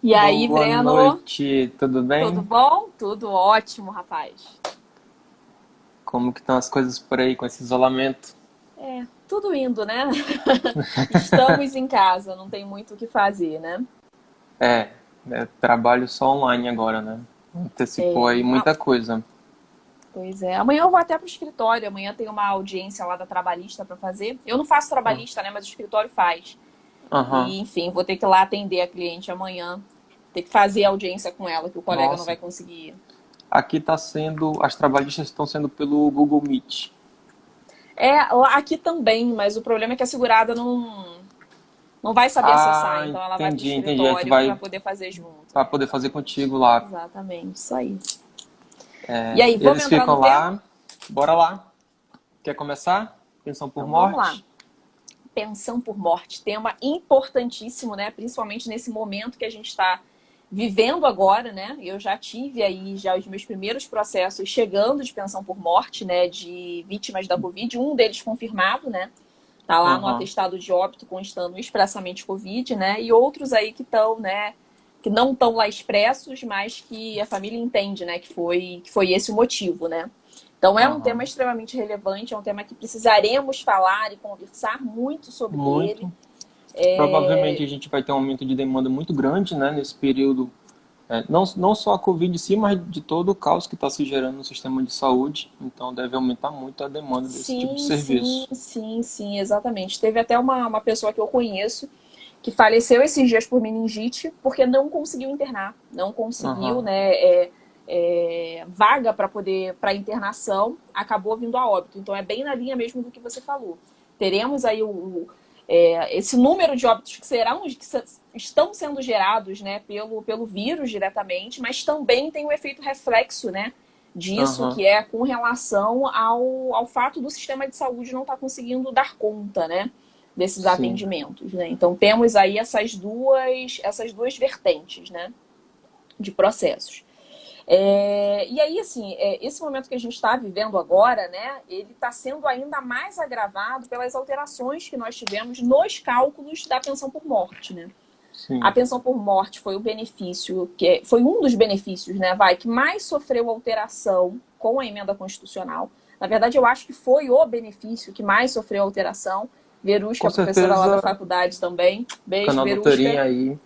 E aí, Boa Breno, noite, tudo tudo bem? bom? Tudo ótimo, rapaz. Como que estão as coisas por aí com esse isolamento? Tudo indo, né? Estamos em casa, não tem muito o que fazer, né? É, trabalho só online agora, né? Antecipou aí Ah, muita coisa. pois é. Amanhã eu vou até pro escritório. Amanhã tem uma audiência lá da trabalhista para fazer. Eu não faço Ah, trabalhista, né? Mas o escritório faz. aham. E, enfim, vou ter que ir lá atender a cliente amanhã. Ter que fazer audiência com ela, que o colega não Nossa, vai conseguir ir. aqui tá sendo, as trabalhistas estão sendo pelo Google Meet, Aqui também, mas o problema é que a segurada não vai saber acessar, Ah, então ela vai pro entendi. Aí tu escritório para vai poder fazer junto. para poder fazer contigo lá. Exatamente, isso aí. E aí, vamos Eles entrar ficam no tema? lá. Bora lá. Quer começar? Pensão por Então vamos lá. morte? Pensão por morte, tema importantíssimo, né? Principalmente nesse momento que a gente está vivendo agora, né? Eu já tive aí já os meus primeiros processos chegando de pensão por morte, né? De vítimas da Covid, um deles confirmado, né? Tá lá no Aham. atestado de óbito constando expressamente Covid, né? E outros aí que estão, né? Que não estão lá expressos, mas que a família entende, né? Que foi esse o motivo, né? Então é um tema Aham. extremamente relevante, é um tema que precisaremos falar e conversar muito sobre ele. Muito. Provavelmente a gente vai ter um aumento de demanda muito grande, né, nesse período. Não só a Covid em si, mas de todo o caos que está se gerando no sistema de saúde. Então deve aumentar muito a demanda desse tipo de Sim, sim, serviço. sim, sim, exatamente. Teve até uma pessoa que eu conheço que faleceu esses dias por meningite porque não conseguiu internar, não conseguiu, Aham, né, vaga para poder para internação, acabou vindo a óbito. Então é bem na linha mesmo do que você falou. Teremos aí esse número de óbitos estão sendo gerados, né, pelo vírus diretamente, mas também tem o efeito reflexo, né, disso, aham, que é com relação ao fato do sistema de saúde não estar conseguindo dar conta, né, desses sim. atendimentos, né? Então temos aí essas duas vertentes, né, de processos. E aí, assim, esse momento que a gente está vivendo agora, né, ele está sendo ainda mais agravado pelas alterações que nós tivemos nos cálculos da pensão por morte, né? A Sim. pensão por morte foi o benefício, foi um dos benefícios, né, que mais sofreu alteração com a emenda constitucional. Na verdade, eu acho que foi o benefício que mais sofreu alteração. Verusca, Com a professora lá da certeza, faculdade também. Beijo, canal Verusca. doutorinha aí,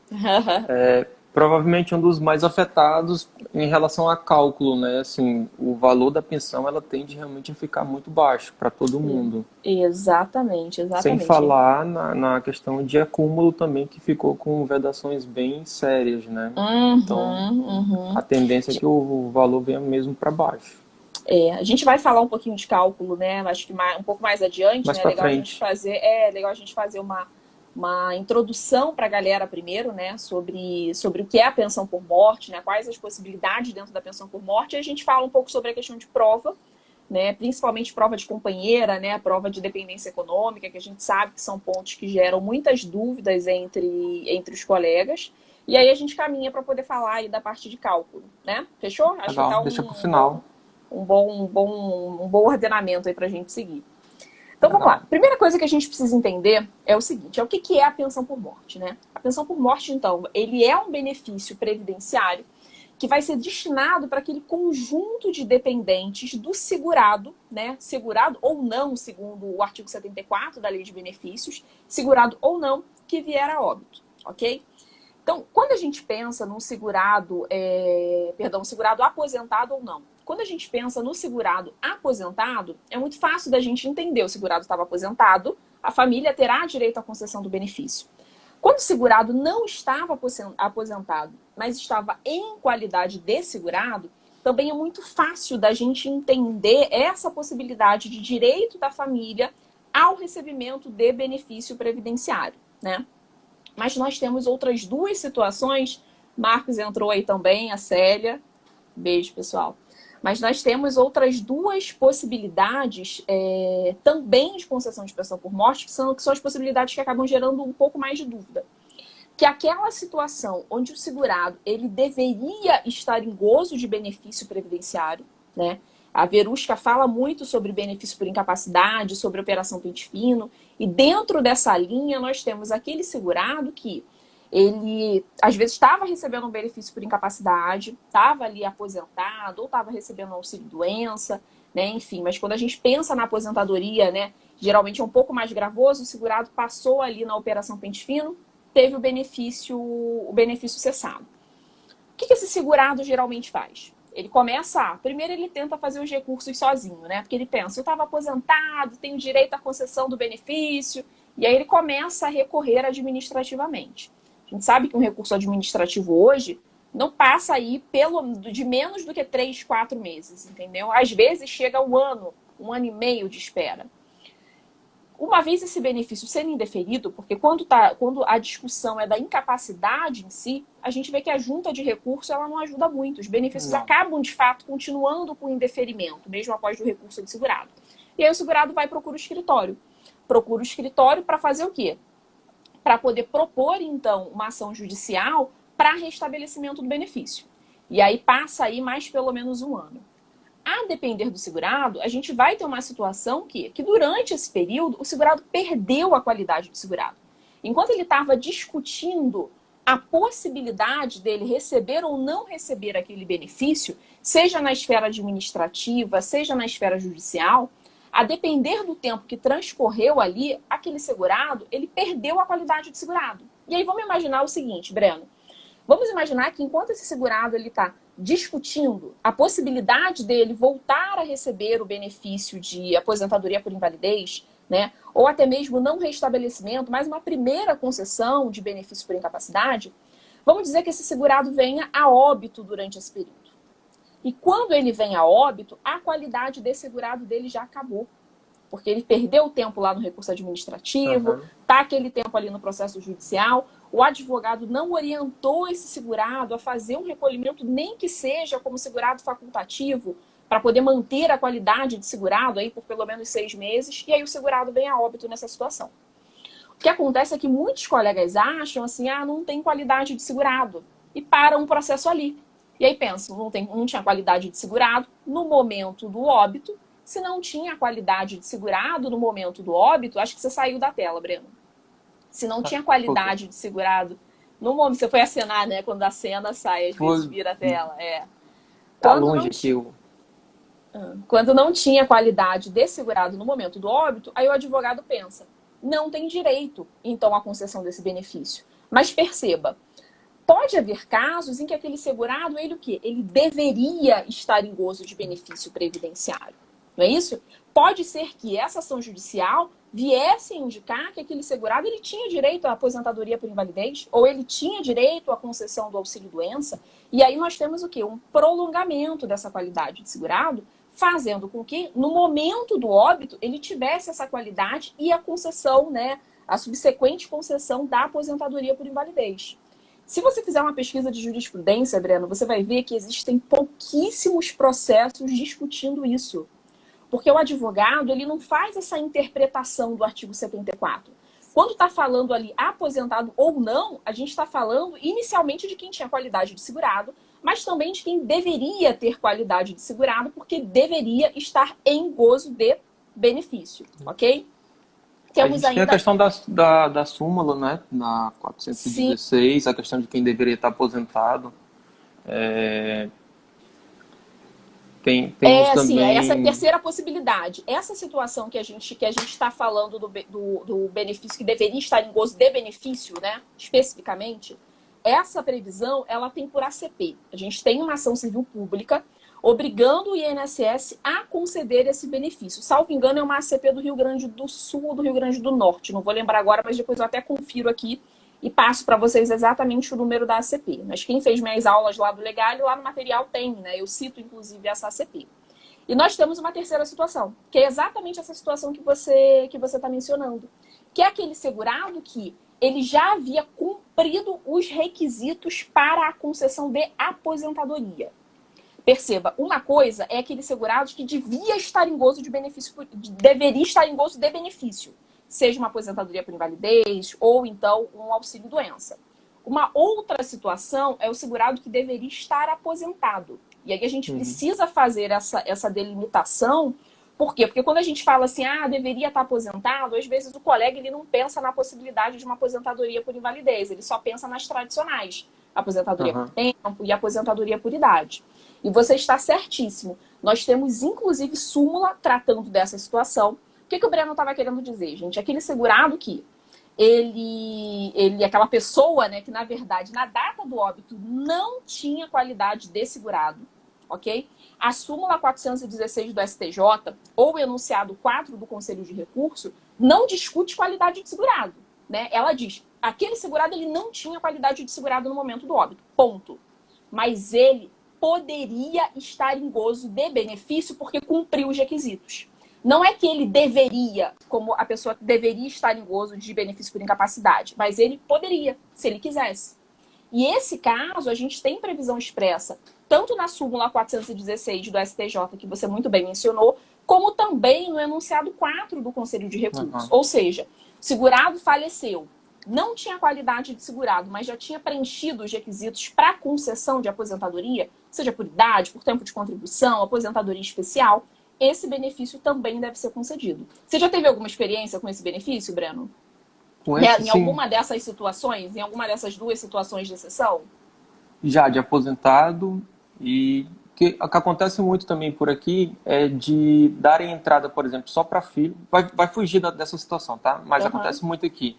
provavelmente um dos mais afetados em relação a cálculo, né? Assim, o valor da pensão ela tende realmente a ficar muito baixo para todo mundo. Exatamente, Sem exatamente. falar na questão de acúmulo também, que ficou com vedações bem sérias, né? Então, Uhum, uhum. a tendência é que o valor venha mesmo para baixo. A gente vai falar um pouquinho de cálculo, né? Acho que um pouco mais adiante, Mais né? para frente. Legal a gente fazer uma introdução para a galera primeiro, né? Sobre o que é a pensão por morte, né? Quais as possibilidades dentro da pensão por morte. E a gente fala um pouco sobre a questão de prova, né? Principalmente prova de companheira, né? Prova de dependência econômica, que a gente sabe que são pontos que geram muitas dúvidas entre os colegas. E aí a gente caminha para poder falar aí da parte de cálculo, né? Fechou? Acho que Legal, tá deixa pro um bom final. um bom ordenamento aí para a gente seguir. Então vamos lá. Legal. Primeira coisa que a gente precisa entender é o seguinte: que é a pensão por morte, né? A pensão por morte, então, ele é um benefício previdenciário que vai ser destinado para aquele conjunto de dependentes do segurado, né? Segurado ou não, segundo o artigo 74 da Lei de Benefícios, segurado ou não, que vier a óbito, ok? Então, quando a gente pensa num segurado aposentado ou não, quando a gente pensa no segurado aposentado, é muito fácil da gente entender. O segurado estava aposentado, a família terá direito à concessão do benefício. Quando o segurado não estava aposentado, mas estava em qualidade de segurado, também é muito fácil da gente entender essa possibilidade de direito da família ao recebimento de benefício previdenciário, né? Mas nós temos outras duas situações. Marcos entrou aí também, a Célia. Beijo, pessoal. Mas nós temos outras duas possibilidades também de concessão de pensão por morte, que são as possibilidades que acabam gerando um pouco mais de dúvida. Que aquela situação onde o segurado ele deveria estar em gozo de benefício previdenciário, né? A Verusca fala muito sobre benefício por incapacidade, sobre operação pente fino, e dentro dessa linha nós temos aquele segurado que ele às vezes estava recebendo um benefício por incapacidade, estava ali aposentado, ou estava recebendo auxílio-doença, né? Enfim, mas quando a gente pensa na aposentadoria, né, geralmente é um pouco mais gravoso, o segurado passou ali na Operação Pente Fino, teve o benefício cessado. O que esse segurado geralmente faz? Ele começa primeiro ele tenta fazer os recursos sozinho, né? Porque ele pensa, eu estava aposentado, tenho direito à concessão do benefício, e aí ele começa a recorrer administrativamente. A gente sabe que um recurso administrativo hoje não passa aí de menos do que 3, 4 meses, entendeu? Às vezes chega um ano e meio de espera. Uma vez esse benefício sendo indeferido, porque quando a discussão é da incapacidade em si, a gente vê que a junta de recurso ela não ajuda muito. Os benefícios acabam, de fato, continuando com indeferimento, mesmo após o recurso de segurado. E aí o segurado vai e procura o escritório. Procura o escritório para fazer o quê? Para poder propor, então, uma ação judicial para restabelecimento do benefício. E aí passa aí mais pelo menos um ano. A depender do segurado, a gente vai ter uma situação que durante esse período, o segurado perdeu a qualidade do segurado. Enquanto ele estava discutindo a possibilidade dele receber ou não receber aquele benefício, seja na esfera administrativa, seja na esfera judicial, a depender do tempo que transcorreu ali, aquele segurado, ele perdeu a qualidade de segurado. E aí vamos imaginar o seguinte, Breno. Vamos imaginar que enquanto esse segurado está discutindo a possibilidade dele voltar a receber o benefício de aposentadoria por invalidez, né, ou até mesmo não restabelecimento, mas uma primeira concessão de benefício por incapacidade, vamos dizer que esse segurado venha a óbito durante esse período. E quando ele vem a óbito, a qualidade desse segurado dele já acabou. Porque ele perdeu o tempo lá no recurso administrativo, tá aquele tempo ali no processo judicial, o advogado não orientou esse segurado a fazer um recolhimento, nem que seja como segurado facultativo, para poder manter a qualidade de segurado aí por pelo menos 6 meses, e aí o segurado vem a óbito nessa situação. O que acontece é que muitos colegas acham assim, não tem qualidade de segurado, e param o processo ali. E aí pensam, não tinha qualidade de segurado no momento do óbito. Se não tinha qualidade de segurado no momento do óbito, acho que você saiu da tela, Breno. Se não tinha qualidade de segurado no momento, você foi acenar, né? Quando a cena sai, às vezes vira a tela. Tá longe aqui Quando não tinha qualidade de segurado no momento do óbito, aí o advogado pensa, não tem direito, então, à concessão desse benefício. Mas perceba, pode haver casos em que aquele segurado, ele o quê? Ele deveria estar em gozo de benefício previdenciário. Não é isso? Pode ser que essa ação judicial viesse a indicar que aquele segurado ele tinha direito à aposentadoria por invalidez, ou ele tinha direito à concessão do auxílio-doença, e aí nós temos o quê? Um prolongamento dessa qualidade de segurado, fazendo com que, no momento do óbito, ele tivesse essa qualidade e a concessão, né, a subsequente concessão da aposentadoria por invalidez. Se você fizer uma pesquisa de jurisprudência, Breno, você vai ver que existem pouquíssimos processos discutindo isso. Porque o advogado, ele não faz essa interpretação do artigo 74. Quando está falando ali aposentado ou não, a gente está falando inicialmente de quem tinha qualidade de segurado, mas também de quem deveria ter qualidade de segurado, porque deveria estar em gozo de benefício, ok? Temos ainda... Tem a questão da súmula, né? Na 416, sim. A questão de quem deveria estar aposentado. Temos também... essa terceira possibilidade. Essa situação que a gente está falando do benefício que deveria estar em gozo de benefício, né, especificamente, essa previsão, ela tem por ACP. A gente tem uma ação civil pública obrigando o INSS a conceder esse benefício. Salvo engano, é uma ACP do Rio Grande do Sul ou do Rio Grande do Norte. Não vou lembrar agora, mas depois eu até confiro aqui e passo para vocês exatamente o número da ACP. Mas quem fez minhas aulas lá do Legal, lá no material tem, né? Eu cito, inclusive, essa ACP. E nós temos uma terceira situação, que é exatamente essa situação que você está mencionando. Que é aquele segurado que ele já havia cumprido os requisitos para a concessão de aposentadoria. Perceba, uma coisa é aquele segurado que devia estar em gozo de benefício, deveria estar em gozo de benefício. Seja uma aposentadoria por invalidez ou então um auxílio-doença. Uma outra situação é o segurado que deveria estar aposentado. E aí a gente precisa fazer essa delimitação, Por quê? Porque quando a gente fala assim, deveria estar aposentado, às vezes o colega ele não pensa na possibilidade de uma aposentadoria por invalidez, ele só pensa nas tradicionais, aposentadoria por tempo e aposentadoria por idade. E você está certíssimo. Nós temos, inclusive, súmula tratando dessa situação. O que o Breno estava querendo dizer, gente? Aquele segurado que aquela pessoa, né, que na verdade, na data do óbito, não tinha qualidade de segurado, ok? A súmula 416 do STJ, ou o enunciado 4 do Conselho de Recurso, não discute qualidade de segurado, né? Ela diz, aquele segurado ele não tinha qualidade de segurado no momento do óbito, ponto. Mas ele poderia estar em gozo de benefício porque cumpriu os requisitos. Não é que ele deveria, como a pessoa deveria estar em gozo de benefício por incapacidade, mas ele poderia, se ele quisesse. E esse caso, a gente tem previsão expressa, tanto na súmula 416 do STJ, que você muito bem mencionou, como também no enunciado 4 do Conselho de Recurso. Ou seja, o segurado faleceu, não tinha qualidade de segurado, mas já tinha preenchido os requisitos para concessão de aposentadoria, seja por idade, por tempo de contribuição, aposentadoria especial, esse benefício também deve ser concedido. Você já teve alguma experiência com esse benefício, Breno? Em alguma dessas situações? Em alguma dessas duas situações de exceção? Já, de aposentado. E o que acontece muito também por aqui é de darem entrada, por exemplo, só para filho. Vai fugir dessa situação, tá? Mas acontece muito aqui.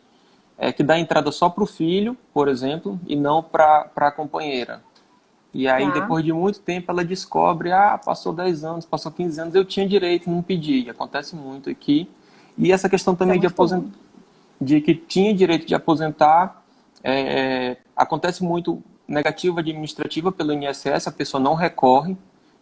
É que dá entrada só para o filho, por exemplo, e não para a companheira. E aí, depois de muito tempo, ela descobre, passou 10 anos, passou 15 anos, eu tinha direito, não pedi. Acontece muito aqui. E essa questão também de que tinha direito de aposentar, acontece muito negativa administrativa pelo INSS, a pessoa não recorre,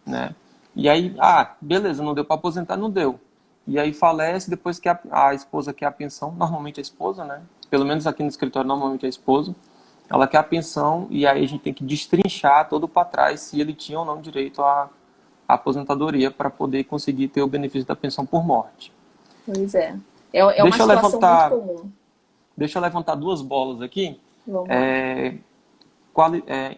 né? E aí, beleza, não deu para aposentar, não deu. E aí falece depois que a esposa quer a pensão, normalmente a esposa, né? Pelo menos aqui no escritório, normalmente a esposa. Ela quer a pensão e aí a gente tem que destrinchar todo para trás se ele tinha ou não direito à aposentadoria para poder conseguir ter o benefício da pensão por morte. Pois é. É uma situação muito comum. Deixa eu levantar duas bolas aqui. Vamos lá.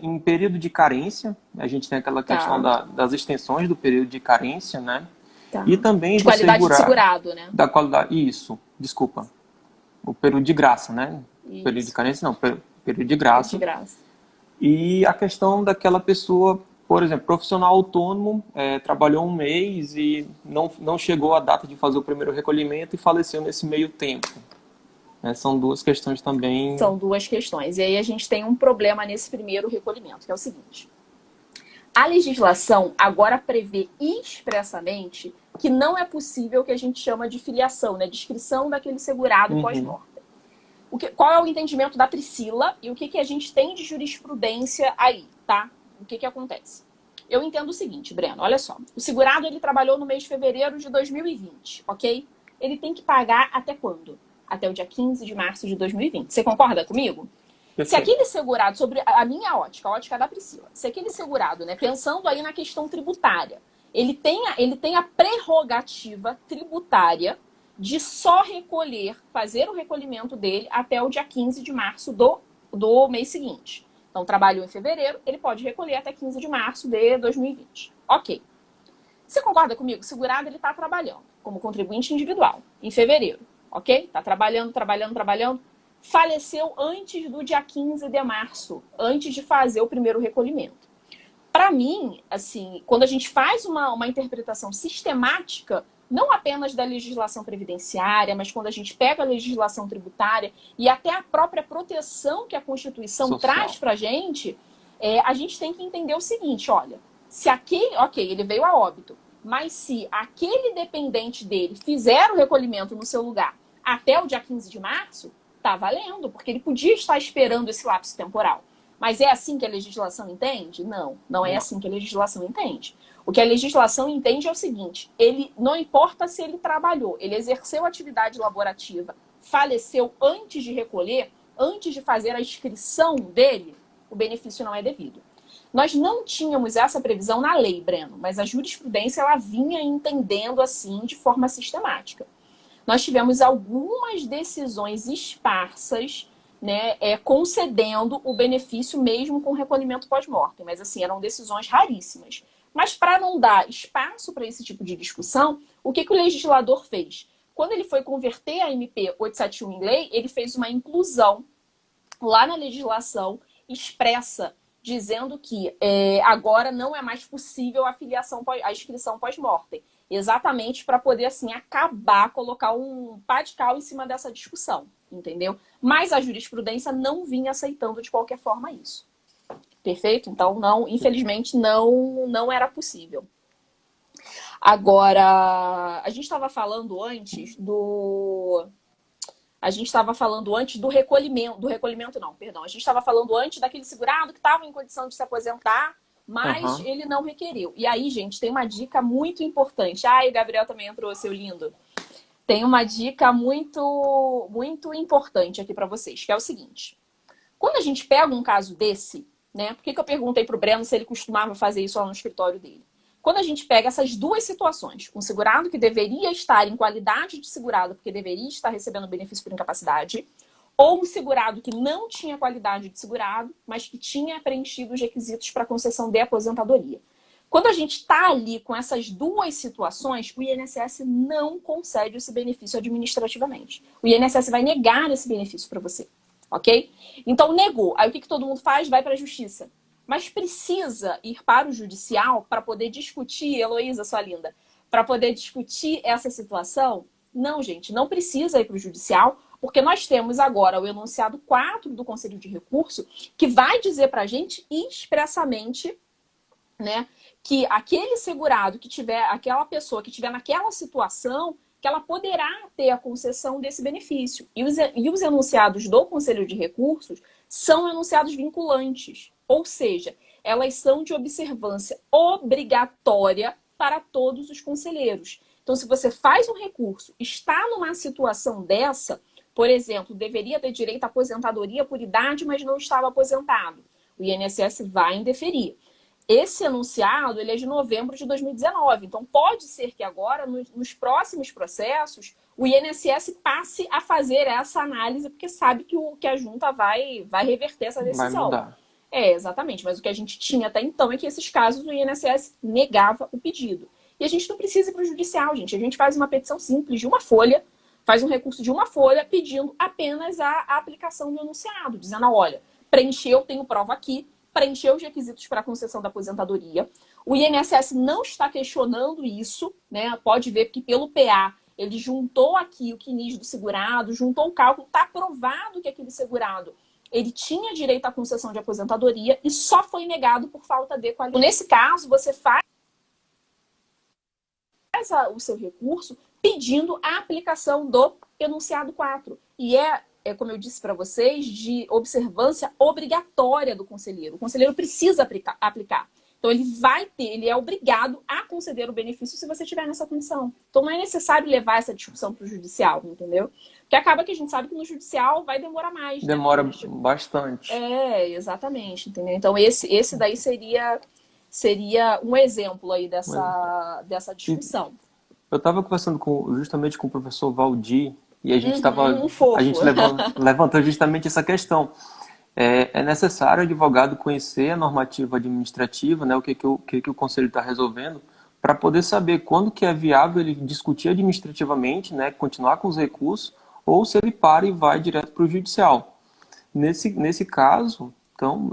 Em período de carência, a gente tem aquela questão das extensões do período de carência, né? E também de qualidade de segurado, né? Da qualidade, isso, desculpa. O período de graça, né? Isso. Período de carência não, período de graça. E a questão daquela pessoa, por exemplo, profissional autônomo, trabalhou um mês e não chegou a data de fazer o primeiro recolhimento e faleceu nesse meio tempo. São duas questões também. São duas questões. E aí a gente tem um problema nesse primeiro recolhimento, que é o seguinte. A legislação agora prevê expressamente que não é possível o que a gente chama de filiação, né? Descrição daquele segurado pós-mortem. Qual é o entendimento da Priscila e o que a gente tem de jurisprudência aí, tá? O que acontece? Eu entendo o seguinte, Breno, olha só. O segurado, ele trabalhou no mês de fevereiro de 2020, ok? Ele tem que pagar até quando? Até o dia 15 de março de 2020. Você concorda comigo? Se aquele segurado, sobre a minha ótica, a ótica da Priscila, se aquele segurado, né, pensando aí na questão tributária, ele tem a prerrogativa tributária de só fazer o recolhimento dele até o dia 15 de março do mês seguinte. Então, trabalhou em fevereiro, ele pode recolher até 15 de março de 2020. Ok. Você concorda comigo? O segurado, ele está trabalhando como contribuinte individual em fevereiro, ok? Está trabalhando. Faleceu antes do dia 15 de março, antes de fazer o primeiro recolhimento. Para mim, assim, quando a gente faz uma interpretação sistemática, não apenas da legislação previdenciária, mas quando a gente pega a legislação tributária e até a própria proteção que a Constituição traz para a gente tem que entender o seguinte, olha, se ele veio a óbito, mas se aquele dependente dele fizer o recolhimento no seu lugar até o dia 15 de março, tá valendo, porque ele podia estar esperando esse lapso temporal. Mas é assim que a legislação entende? Não é assim que a legislação entende. O que a legislação entende é o seguinte, não importa se ele trabalhou, ele exerceu atividade laborativa, faleceu antes de recolher, antes de fazer a inscrição dele, o benefício não é devido. Nós não tínhamos essa previsão na lei, Breno, mas a jurisprudência ela vinha entendendo assim de forma sistemática. Nós tivemos algumas decisões esparsas, né, concedendo o benefício mesmo com recolhimento pós-mortem, mas assim, eram decisões raríssimas. Mas para não dar espaço para esse tipo de discussão, o que o legislador fez? Quando ele foi converter a MP 871 em lei, ele fez uma inclusão lá na legislação expressa, dizendo que agora não é mais possível a inscrição pós-mortem. Exatamente para poder, assim, acabar, colocar um pá de cal em cima dessa discussão, entendeu? Mas a jurisprudência não vinha aceitando de qualquer forma isso. Perfeito? Então, não, infelizmente, não era possível. Agora, a gente estava falando antes do recolhimento não, perdão. A gente estava falando antes daquele segurado que estava em condição de se aposentar, mas ele não requereu. E aí, gente, tem uma dica muito importante. Ai, o Gabriel também entrou, seu lindo. Tem uma dica muito, muito importante aqui para vocês, que é o seguinte. Quando a gente pega um caso desse, né? Por que eu perguntei para o Breno se ele costumava fazer isso lá no escritório dele? Quando a gente pega essas duas situações, um segurado que deveria estar em qualidade de segurado, porque deveria estar recebendo benefício por incapacidade, ou um segurado que não tinha qualidade de segurado, mas que tinha preenchido os requisitos para concessão de aposentadoria. Quando a gente está ali com essas duas situações, o INSS não concede esse benefício administrativamente. O INSS vai negar esse benefício para você, ok? Então, negou. Aí o que todo mundo faz? Vai para a justiça. Mas precisa ir para o judicial para poder discutir, Heloísa, sua linda, para poder discutir essa situação? Não, gente, não precisa ir para o judicial, porque nós temos agora o enunciado 4 do Conselho de Recurso, que vai dizer para a gente expressamente, né, que aquele segurado que tiver, aquela pessoa que tiver naquela situação, que ela poderá ter a concessão desse benefício. E os enunciados do Conselho de Recursos são enunciados vinculantes, ou seja, elas são de observância obrigatória para todos os conselheiros. Então, se você faz um recurso, está numa situação dessa, por exemplo, deveria ter direito à aposentadoria por idade, mas não estava aposentado, o INSS vai indeferir. Esse enunciado ele é de novembro de 2019, então pode ser que agora, nos próximos processos, o INSS passe a fazer essa análise, porque sabe que a junta vai reverter essa decisão. Vai mudar. Exatamente, mas o que a gente tinha até então é que esses casos o INSS negava o pedido. E a gente não precisa ir para o judicial, gente. A gente faz uma petição simples de uma folha, faz um recurso de uma folha pedindo apenas a aplicação do enunciado, dizendo, olha, preencheu, tenho prova aqui, preencheu os requisitos para a concessão da aposentadoria. O INSS não está questionando isso, né? Pode ver que pelo PA ele juntou aqui o CNIS do segurado, juntou o cálculo, está provado que aquele segurado ele tinha direito à concessão de aposentadoria e só foi negado por falta de qualidade. Nesse caso, você faz o seu recurso pedindo a aplicação do enunciado 4. E como eu disse para vocês, de observância obrigatória do conselheiro. O conselheiro precisa aplicar. Então, ele é obrigado a conceder o benefício se você estiver nessa condição. Então, não é necessário levar essa discussão para o judicial, entendeu? Porque acaba que a gente sabe que no judicial vai demorar mais. Demora bastante. Exatamente, entendeu? Então, esse daí seria um exemplo aí dessa discussão. Eu estava conversando justamente com o professor Valdir, e a gente levantou justamente essa questão. É necessário o advogado conhecer a normativa administrativa, né, o que o conselho está resolvendo, para poder saber quando que é viável ele discutir administrativamente, né, continuar com os recursos, ou se ele para e vai direto para o judicial. Nesse caso, então,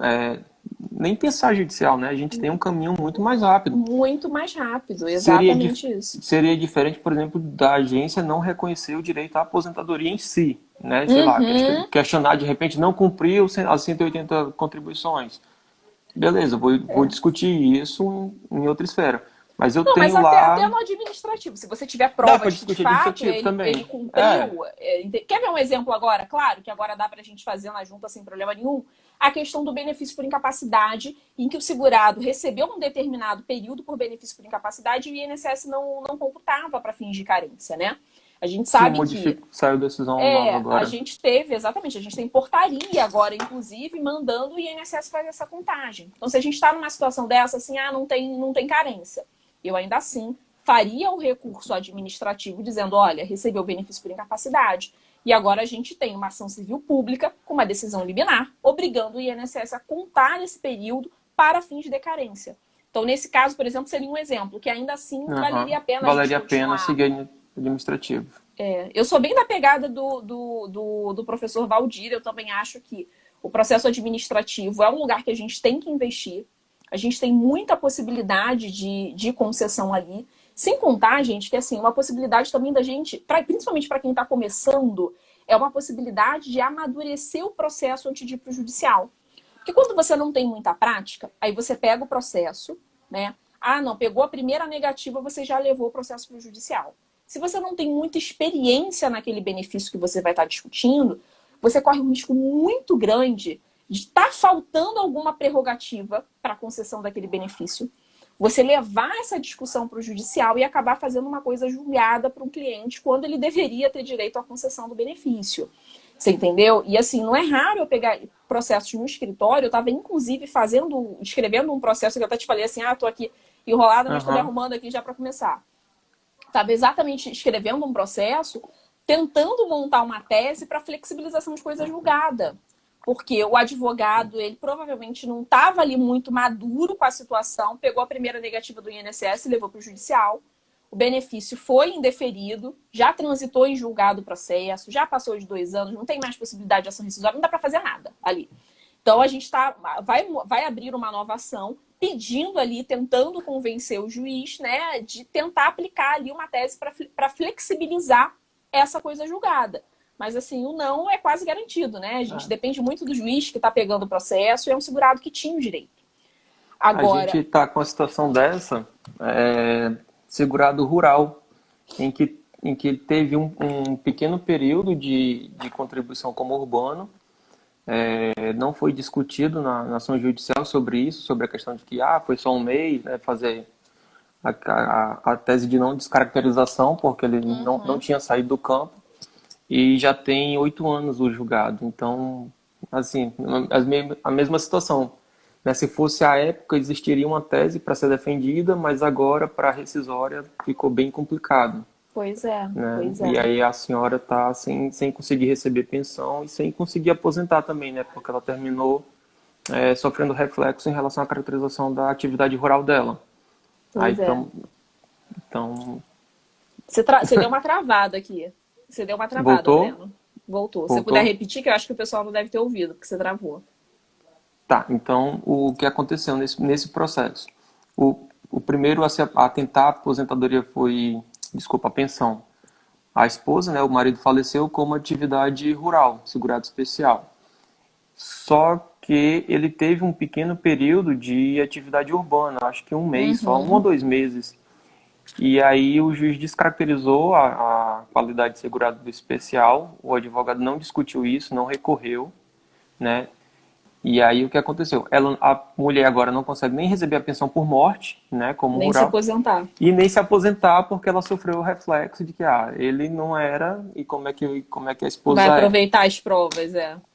nem pensar judicial, né? A gente tem um caminho muito mais rápido. Muito mais rápido, exatamente isso. Seria diferente, por exemplo, da agência não reconhecer o direito à aposentadoria em si, né? Sei lá, questionar, de repente, não cumpriu as 180 contribuições. Beleza, vou discutir isso em outra esfera. Mas tenho lá... até no administrativo. Se você tiver prova de fato, ele cumpriu. Quer ver um exemplo agora? Claro que agora dá pra gente fazer na junta sem problema nenhum. A questão do benefício por incapacidade, em que o segurado recebeu um determinado período por benefício por incapacidade e o INSS não computava para fins de carência, né? A gente sabe saiu decisão nova agora. A gente tem portaria agora, inclusive, mandando o INSS fazer essa contagem. Então, se a gente está numa situação dessa, assim, não tem carência, eu ainda assim faria o recurso administrativo dizendo, olha, recebeu benefício por incapacidade. E agora a gente tem uma ação civil pública com uma decisão liminar, obrigando o INSS a contar esse período para fins de carência. Então, nesse caso, por exemplo, seria um exemplo, que ainda assim valeria a pena Valeria a a gente pena continuar. seguir administrativo. Eu sou bem da pegada do professor Valdir, eu também acho que o processo administrativo é um lugar que a gente tem que investir, a gente tem muita possibilidade de concessão ali, sem contar, gente, que assim, uma possibilidade também da gente, principalmente para quem está começando, é uma possibilidade de amadurecer o processo antes de ir para o judicial. Porque quando você não tem muita prática, aí você pega o processo, né? Ah, não, pegou a primeira negativa, você já levou o processo para o judicial. Se você não tem muita experiência naquele benefício que você vai estar discutindo, você corre um risco muito grande de estar faltando alguma prerrogativa para a concessão daquele benefício. Você levar essa discussão para o judicial e acabar fazendo uma coisa julgada para um cliente quando ele deveria ter direito à concessão do benefício. Você entendeu? E assim, não é raro eu pegar processos no escritório, eu estava inclusive escrevendo um processo que eu até te falei assim, tô aqui enrolada, mas estou me arrumando aqui já para começar. Estava exatamente escrevendo um processo, tentando montar uma tese para flexibilização de coisa julgada. Porque o advogado, ele provavelmente não estava ali muito maduro com a situação, pegou a primeira negativa do INSS e levou para o judicial. O benefício foi indeferido, já transitou em julgado o processo, já passou de 2 anos, não tem mais possibilidade de ação rescisória, não dá para fazer nada ali. Então, a gente vai abrir uma nova ação, pedindo ali, tentando convencer o juiz, né, de tentar aplicar ali uma tese para flexibilizar essa coisa julgada. Mas, assim, o não é quase garantido, né? A gente depende muito do juiz que está pegando o processo e é um segurado que tinha o direito. Agora, a gente está com uma situação dessa, segurado rural, em que teve um pequeno período de contribuição como urbano. Não foi discutido na ação judicial sobre isso, sobre a questão de que foi só um mês, né, fazer a tese de não descaracterização, porque ele não tinha saído do campo, e já tem 8 anos o julgado. Então, assim, a mesma situação. Né? Se fosse a época, existiria uma tese para ser defendida, mas agora, para a rescisória, ficou bem complicado. Pois é, Né? pois é. E aí a senhora está sem conseguir receber pensão e sem conseguir aposentar também, né? Porque ela terminou sofrendo reflexo em relação à caracterização da atividade rural dela. Pois então... Você deu uma travada aqui. Você deu uma travada, Voltou? Breno. Voltou. Se você puder repetir, que eu acho que o pessoal não deve ter ouvido, porque você travou. Tá, então o que aconteceu nesse processo? O primeiro a tentar a aposentadoria foi, a pensão. A esposa, né, o marido faleceu como atividade rural, segurado especial. Só que ele teve um pequeno período de atividade urbana, acho que 1 mês, só 1 ou 2 meses. E aí o juiz descaracterizou a qualidade de segurado do especial, o advogado não discutiu isso, não recorreu, né? E aí o que aconteceu? A mulher agora não consegue nem receber a pensão por morte, né, como nem rural. Se aposentar. E nem se aposentar porque ela sofreu o reflexo de que ele não era, e como é que a esposa vai aproveitar as provas,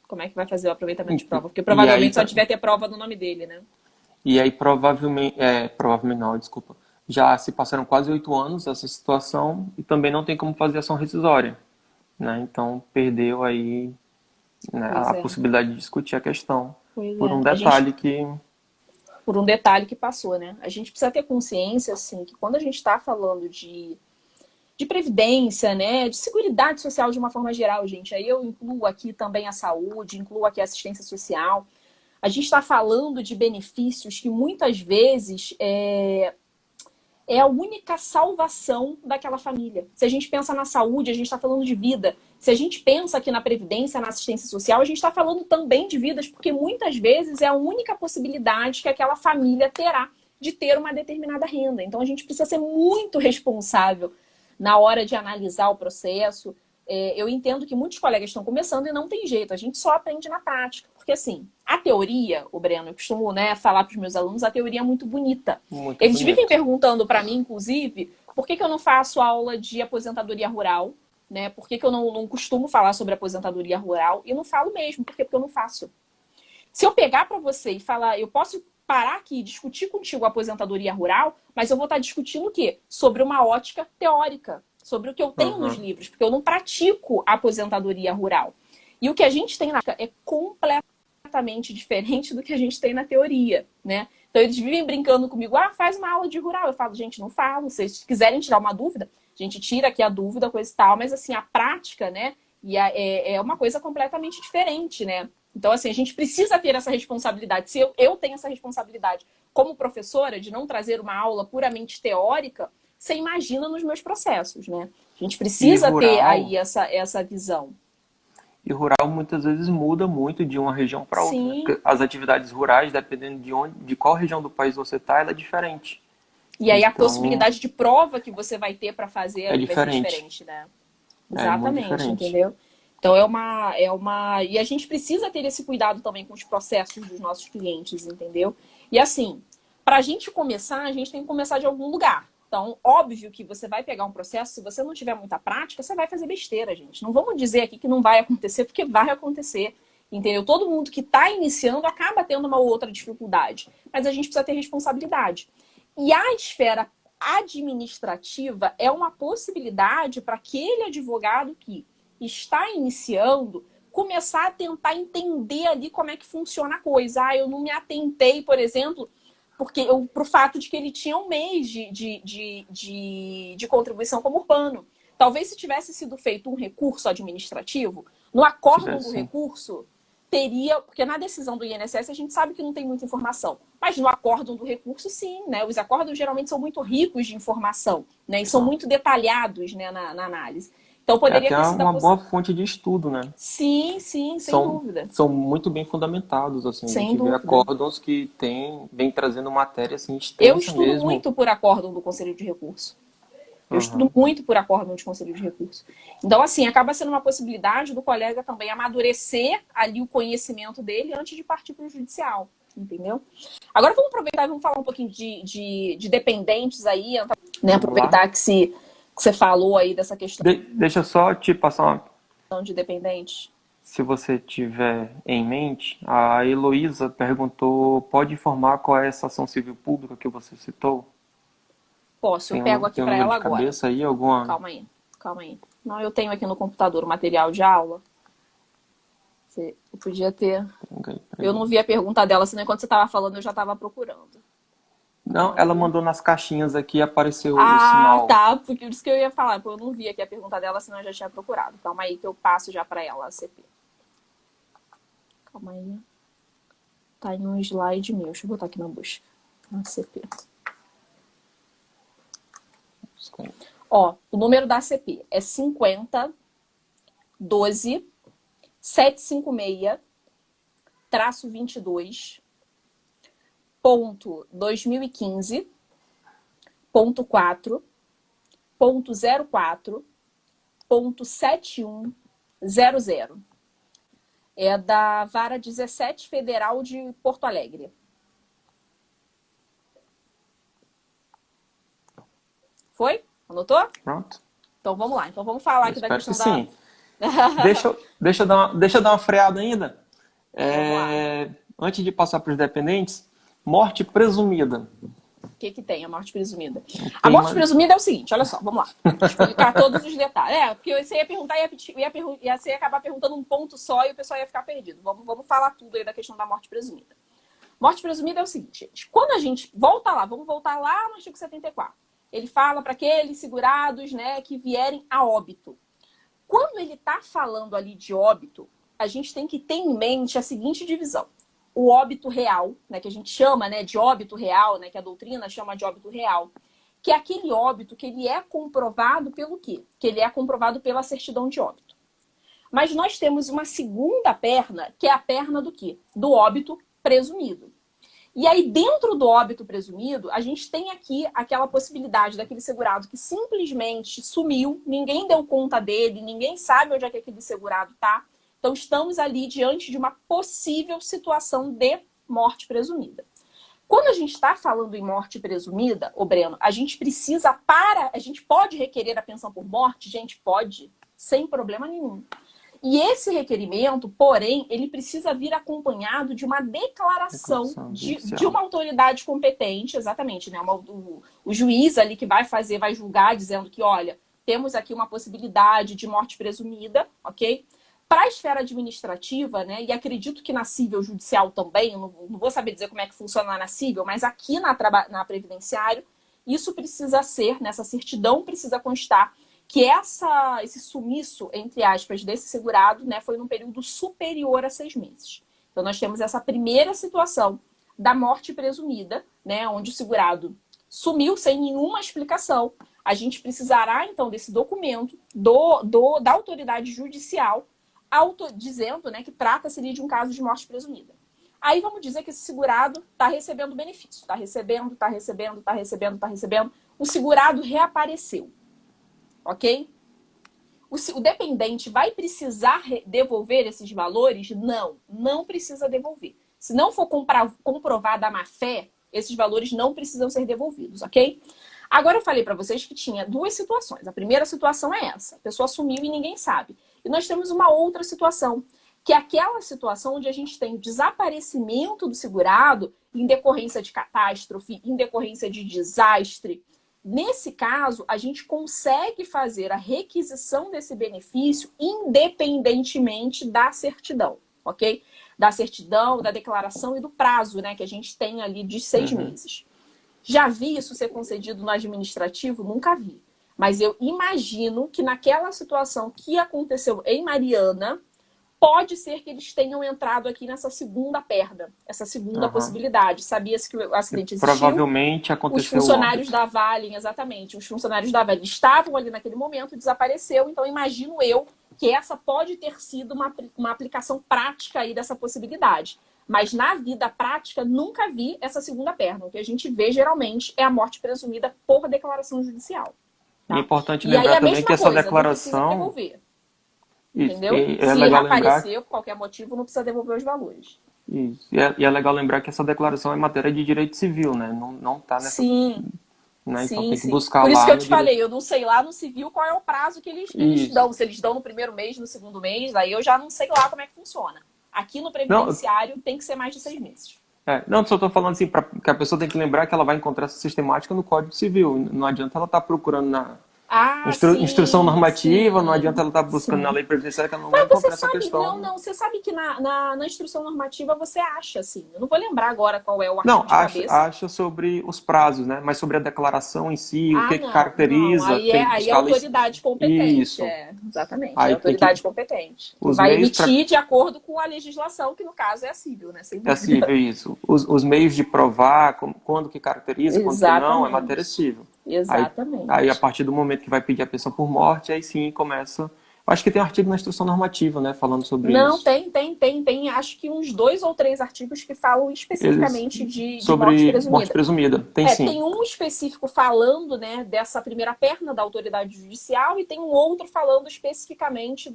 Como é que vai fazer o aproveitamento de prova? Porque provavelmente só tiver ter prova no nome dele, né? E aí provavelmente não, desculpa. Já se passaram quase 8 anos essa situação e também não tem como fazer ação rescisória, né? Então perdeu aí, né, a possibilidade de discutir a questão por um detalhe por um detalhe que passou, né? A gente precisa ter consciência, assim, que quando a gente está falando de previdência, né, de seguridade social de uma forma geral, gente, aí eu incluo aqui também a saúde, incluo aqui a assistência social. A gente está falando de benefícios que muitas vezes é a única salvação daquela família. Se a gente pensa na saúde, a gente está falando de vida. Se a gente pensa aqui na previdência, na assistência social, a gente está falando também de vidas, porque muitas vezes é a única possibilidade que aquela família terá de ter uma determinada renda. Então a gente precisa ser muito responsável na hora de analisar o processo. Eu entendo que muitos colegas estão começando e não tem jeito, a gente só aprende na prática. Porque assim, a teoria, o Breno, eu costumo, né, falar para os meus alunos, a teoria é muito bonita. Eles vivem perguntando para mim, inclusive, por que eu não faço aula de aposentadoria rural, né? Por que eu não costumo falar sobre aposentadoria rural? E não falo mesmo, porque eu não faço. Se eu pegar para você e falar, eu posso parar aqui e discutir contigo a aposentadoria rural, mas eu vou estar discutindo o quê? Sobre uma ótica teórica, sobre o que eu tenho nos livros, porque eu não pratico a aposentadoria rural. E o que a gente tem na prática é completamente diferente do que a gente tem na teoria, né? Então eles vivem brincando comigo, faz uma aula de rural. Eu falo, gente, não falo. Se vocês quiserem tirar uma dúvida, a gente tira aqui a dúvida, coisa e tal, mas assim, a prática, né, é uma coisa completamente diferente, né? Então, assim, a gente precisa ter essa responsabilidade. Se eu tenho essa responsabilidade como professora de não trazer uma aula puramente teórica, você imagina nos meus processos, né? A gente precisa ter aí essa visão. E rural muitas vezes muda muito de uma região para outra, né? Porque as atividades rurais, dependendo de qual região do país você está, ela é diferente. E aí a possibilidade de prova que você vai ter para fazer vai ser diferente, né? Exatamente, muito diferente. Entendeu? Então e a gente precisa ter esse cuidado também com os processos dos nossos clientes, entendeu? E assim, para a gente começar, a gente tem que começar de algum lugar. Então, óbvio que você vai pegar um processo, se você não tiver muita prática, você vai fazer besteira, gente. Não vamos dizer aqui que não vai acontecer, porque vai acontecer, entendeu? Todo mundo que está iniciando acaba tendo uma ou outra dificuldade, mas a gente precisa ter responsabilidade. E a esfera administrativa é uma possibilidade para aquele advogado que está iniciando começar a tentar entender ali como é que funciona a coisa. Eu não me atentei, por exemplo, porque pro fato de que ele tinha um mês de contribuição como urbano. Talvez se tivesse sido feito um recurso administrativo, no acórdão do recurso, teria, porque na decisão do INSS a gente sabe que não tem muita informação, mas no acórdão do recurso sim, né? Os acórdãos geralmente são muito ricos de informação, né? E são muito detalhados, né, na análise. Então poderia ter sido uma boa fonte de estudo, né? Sim, sem dúvida. São muito bem fundamentados, assim. Sem a gente dúvida. vê acórdãos que vem trazendo matéria assim extensa Eu estudo mesmo. muito por acórdão do Conselho de Recurso. Eu estudo muito por acórdão de Conselho de Recurso. Então, assim, acaba sendo uma possibilidade do colega também amadurecer ali o conhecimento dele antes de partir para o judicial, entendeu? Agora vamos aproveitar e vamos falar um pouquinho de dependentes aí, né? Aproveitar que você falou aí dessa questão. Deixa eu só te passar uma de dependentes. Se você tiver em mente, a Heloísa perguntou, pode informar qual é essa ação civil pública que você citou? Posso, eu pego aqui para ela agora. Cabeça aí, alguma... Calma aí. Não, eu tenho aqui no computador o material de aula. Eu podia ter... Eu não vi a pergunta dela, senão enquanto você estava falando eu já estava procurando. Não, ela mandou nas caixinhas aqui e apareceu o sinal. Ah, tá, porque isso que eu ia falar, porque eu não vi aqui a pergunta dela, senão eu já tinha procurado. Calma aí que eu passo já para ela a CP. Calma aí. Tá em um slide meu, deixa eu botar aqui na busca. A CP. Ó, o número da ACP é 50 12 756 -22 ponto 2015 ponto 4 ponto 04 ponto 7100. É da Vara 17 Federal de Porto Alegre. Foi? Anotou? Pronto. Então vamos lá. Então vamos falar aqui da questão da... Sim. Deixa eu dar uma freada ainda. Antes de passar para os dependentes, morte presumida. O que tem a morte presumida? A morte presumida é o seguinte, olha só, vamos lá. Vou explicar todos os detalhes. Porque você ia perguntar você ia acabar perguntando um ponto só e o pessoal ia ficar perdido. Vamos falar tudo aí da questão da morte presumida. Morte presumida é o seguinte, gente. Quando a gente vamos voltar lá no artigo 74. Ele fala para aqueles segurados, né, que vierem a óbito. Quando ele está falando ali de óbito, a gente tem que ter em mente a seguinte divisão. O óbito real, né, que a gente chama, né, de óbito real, né, que a doutrina chama de óbito real, que é aquele óbito que ele é comprovado pelo quê? Que ele é comprovado pela certidão de óbito. Mas nós temos uma segunda perna, que é a perna do quê? Do óbito presumido. E aí, dentro do óbito presumido, a gente tem aqui aquela possibilidade daquele segurado que simplesmente sumiu, ninguém deu conta dele, ninguém sabe onde é que aquele segurado está. Então, estamos ali diante de uma possível situação de morte presumida. Quando a gente está falando em morte presumida, Breno, a gente pode requerer a pensão por morte? Gente, pode, sem problema nenhum. E esse requerimento, porém, ele precisa vir acompanhado de uma declaração de uma autoridade competente, exatamente, né? O juiz ali que vai julgar, dizendo que, olha, temos aqui uma possibilidade de morte presumida, ok? Para a esfera administrativa, né, e acredito que na civil judicial também, eu não vou saber dizer como é que funciona na civil, mas aqui na previdenciário, isso precisa ser, nessa certidão precisa constar que esse sumiço, entre aspas, desse segurado, né, foi num período superior a 6 meses. Então, nós temos essa primeira situação da morte presumida, né, onde o segurado sumiu sem nenhuma explicação. A gente precisará, então, desse documento da autoridade judicial dizendo, né, que trata-se de um caso de morte presumida. Aí vamos dizer que esse segurado está recebendo benefício. Está recebendo. O segurado reapareceu. Ok? O dependente vai precisar devolver esses valores? Não precisa devolver. Se não for comprovada a má-fé, esses valores não precisam ser devolvidos, ok? Agora eu falei para vocês que tinha duas situações. A primeira situação é essa. A pessoa sumiu e ninguém sabe. E nós temos uma outra situação, que é aquela situação onde a gente tem o desaparecimento do segurado em decorrência de catástrofe, em decorrência de desastre. Nesse caso, a gente consegue fazer a requisição desse benefício independentemente da certidão, ok? Da certidão, da declaração e do prazo, né, que a gente tem ali de 6 meses. Já vi isso ser concedido no administrativo? Nunca vi. Mas eu imagino que naquela situação que aconteceu em Mariana, pode ser que eles tenham entrado aqui nessa segunda perda, essa segunda possibilidade. Sabia-se que o acidente existiu. Provavelmente aconteceu. Os funcionários da Vale, exatamente, os funcionários da Vale estavam ali naquele momento, desapareceu. Então, imagino eu que essa pode ter sido uma aplicação prática aí dessa possibilidade. Mas na vida prática, nunca vi essa segunda perda. O que a gente vê, geralmente, é a morte presumida por declaração judicial. Tá? É importante lembrar também que essa declaração... Entendeu? É se reaparecer por qualquer motivo, não precisa devolver os valores. Isso. E é legal lembrar que essa declaração é matéria de direito civil, né? Não tá nessa... Sim. Né? Então Sim, tem que buscar por lá. Isso que eu te falei, eu não sei lá no civil qual é o prazo que eles Isso. dão. Se eles dão no primeiro mês, no segundo mês, aí eu já não sei lá como é que funciona. Aqui no previdenciário tem que ser mais de 6 meses. Não, só estou falando assim, que a pessoa tem que lembrar que ela vai encontrar essa sistemática no Código Civil. Não adianta ela estar procurando na instrução normativa, não adianta ela estar buscando na lei previdenciária, que ela não vai encontrar essa questão. Você sabe que na instrução normativa você acha, assim. Eu não vou lembrar agora qual é o artigo de cabeça. Acha sobre os prazos, né? Mas sobre a declaração em si, o que caracteriza... Aí é a autoridade competente. Isso. Exatamente, aí é a autoridade competente. Que vai emitir de acordo com a legislação, que no caso é a civil, né? Sem dúvida. É civil, isso. Os meios de provar, quando que caracteriza, quando que não, é matéria civil. Exatamente. Aí, a partir do momento que vai pedir a pensão por morte, aí sim começa... Acho que tem um artigo na instrução normativa, né, falando sobre isso. Não, tem. Acho que uns 2 ou 3 artigos que falam especificamente de morte presumida. Tem sim. Tem um específico falando, né, dessa primeira perna da autoridade judicial e tem um outro falando especificamente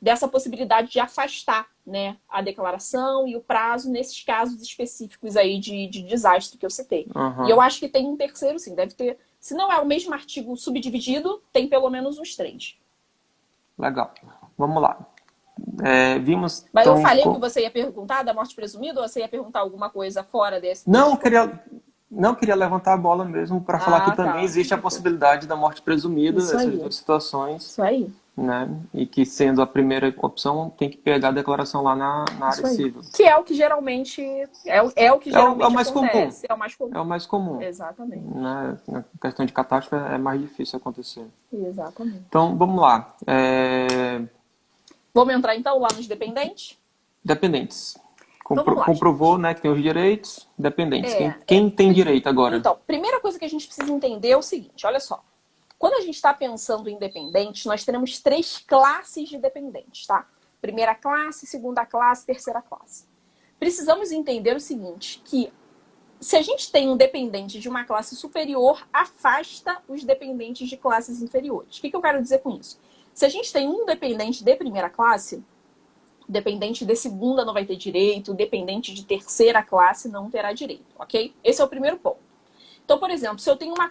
dessa possibilidade de afastar, né, a declaração e o prazo nesses casos específicos aí de desastre que eu citei. E eu acho que tem um terceiro, sim, deve ter. Se não é o mesmo artigo subdividido, tem pelo menos uns 3. Legal. Vamos lá. Vimos... Mas eu falei que você ia perguntar da morte presumida ou você ia perguntar alguma coisa fora desse? Não, queria levantar a bola mesmo para falar que também existe a possibilidade da morte presumida nessas duas situações. Isso aí. Né? E que, sendo a primeira opção, tem que pegar a declaração lá na área civil. Que é o que geralmente o mais acontece. comum. É o mais comum. Exatamente. Na questão de catástrofe é mais difícil acontecer. Exatamente. Então, vamos lá. Vamos entrar, então, lá nos dependentes? Dependentes. Então, comprovou, né, que tem os direitos dependentes. Quem tem direito agora? Então, primeira coisa que a gente precisa entender é o seguinte, olha só. Quando a gente está pensando em dependentes, nós teremos 3 classes de dependentes, tá? Primeira classe, segunda classe, terceira classe. Precisamos entender o seguinte, que se a gente tem um dependente de uma classe superior, afasta os dependentes de classes inferiores. O que eu quero dizer com isso? Se a gente tem um dependente de primeira classe, dependente de segunda não vai ter direito, dependente de terceira classe não terá direito, ok? Esse é o primeiro ponto. Então, por exemplo, se eu tenho uma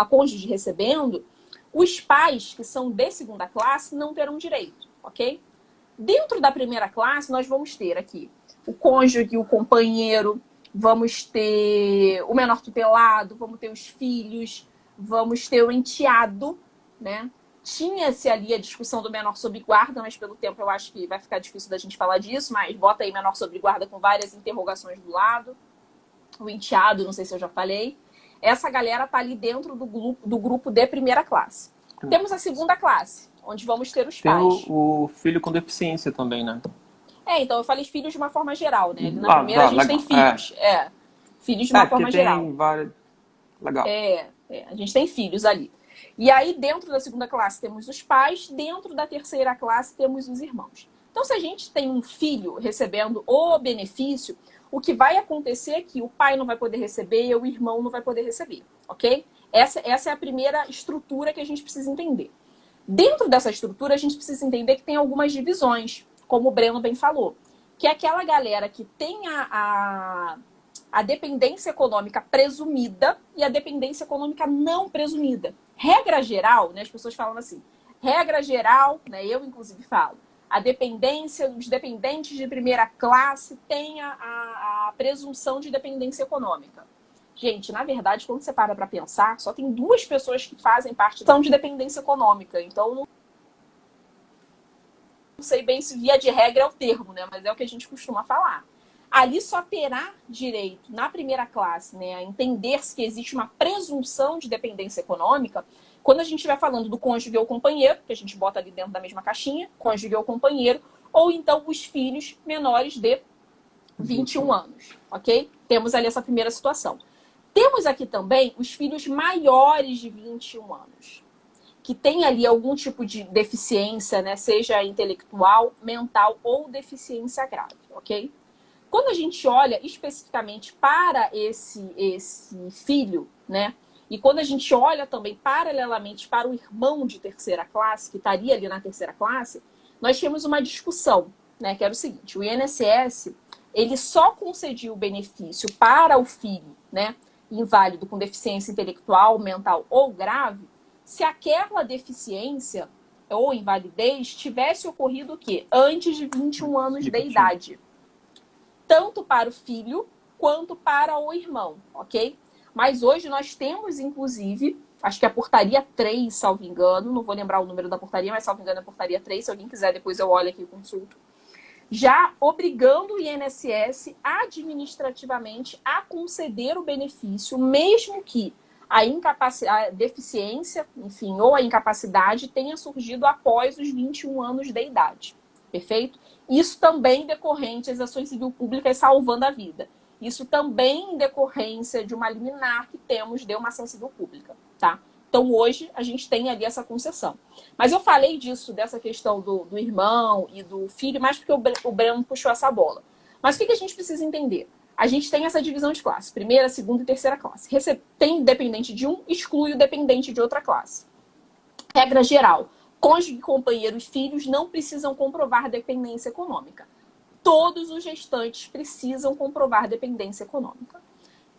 cônjuge recebendo, os pais que são de segunda classe não terão direito, ok? Dentro da primeira classe, nós vamos ter aqui o cônjuge, o companheiro, vamos ter o menor tutelado, vamos ter os filhos, vamos ter o enteado, né? Tinha-se ali a discussão do menor sob guarda, mas pelo tempo eu acho que vai ficar difícil da gente falar disso, mas bota aí menor sob guarda com várias interrogações do lado. O enteado, não sei se eu já falei. Essa galera tá ali dentro do grupo de primeira classe. Temos a segunda classe, onde vamos ter os pais. Tem o filho com deficiência também, né? Então eu falei filhos de uma forma geral, né? Na primeira a gente tem filhos. Filhos de uma forma geral. Legal. A gente tem filhos ali. E aí, dentro da segunda classe, temos os pais. Dentro da terceira classe, temos os irmãos. Então, se a gente tem um filho recebendo o benefício, o que vai acontecer é que o pai não vai poder receber, o irmão não vai poder receber, ok? Essa é a primeira estrutura que a gente precisa entender. Dentro dessa estrutura, a gente precisa entender que tem algumas divisões, como o Breno bem falou, que é aquela galera que tem a dependência econômica presumida e a dependência econômica não presumida. Regra geral, né, as pessoas falam assim, regra geral, né, eu inclusive falo, a dependência dos dependentes de primeira classe tem a presunção de dependência econômica. Gente, na verdade, quando você para pensar, só tem 2 pessoas que fazem parte de dependência econômica. Então, não sei bem se via de regra é o termo, né? Mas é o que a gente costuma falar. Ali só terá direito, na primeira classe, né, a entender-se que existe uma presunção de dependência econômica quando a gente estiver falando do cônjuge ou companheiro, que a gente bota ali dentro da mesma caixinha, cônjuge ou companheiro, ou então os filhos menores de 21 anos, ok? Temos ali essa primeira situação. Temos aqui também os filhos maiores de 21 anos, que tem ali algum tipo de deficiência, né, seja intelectual, mental ou deficiência grave, ok? Quando a gente olha especificamente para esse filho, né, e quando a gente olha também paralelamente para o irmão de terceira classe, que estaria ali na terceira classe, nós temos uma discussão, né, que era o seguinte, o INSS, ele só concedia o benefício para o filho, né, inválido com deficiência intelectual, mental ou grave, se aquela deficiência ou invalidez tivesse ocorrido o quê? Antes de 21 anos de idade. Tanto para o filho quanto para o irmão, ok? Mas hoje nós temos, inclusive, acho que a portaria 3, salvo engano, não vou lembrar o número da portaria, mas salvo engano é a portaria 3, se alguém quiser, depois eu olho aqui e consulto, já obrigando o INSS administrativamente a conceder o benefício, mesmo que a deficiência, enfim, ou a incapacidade tenha surgido após os 21 anos de idade. Perfeito? Isso também decorrente das ações civil públicas salvando a vida. Isso também em decorrência de uma liminar que temos de uma ação civil pública, tá? Então, hoje, a gente tem ali essa concessão. Mas eu falei disso, dessa questão do irmão e do filho, mais porque o Breno puxou essa bola. Mas o que a gente precisa entender? A gente tem essa divisão de classe, primeira, segunda e terceira classe. Tem dependente de um, exclui o dependente de outra classe. Regra geral, cônjuge, companheiro e filhos não precisam comprovar dependência econômica. Todos os gestantes precisam comprovar dependência econômica.